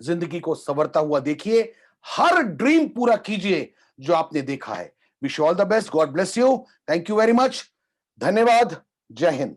जिंदगी को संवरता हुआ देखिए, हर ड्रीम पूरा कीजिए जो आपने देखा है। Wish you all the best, God bless you, thank you very much, धन्यवाद, जय हिंद।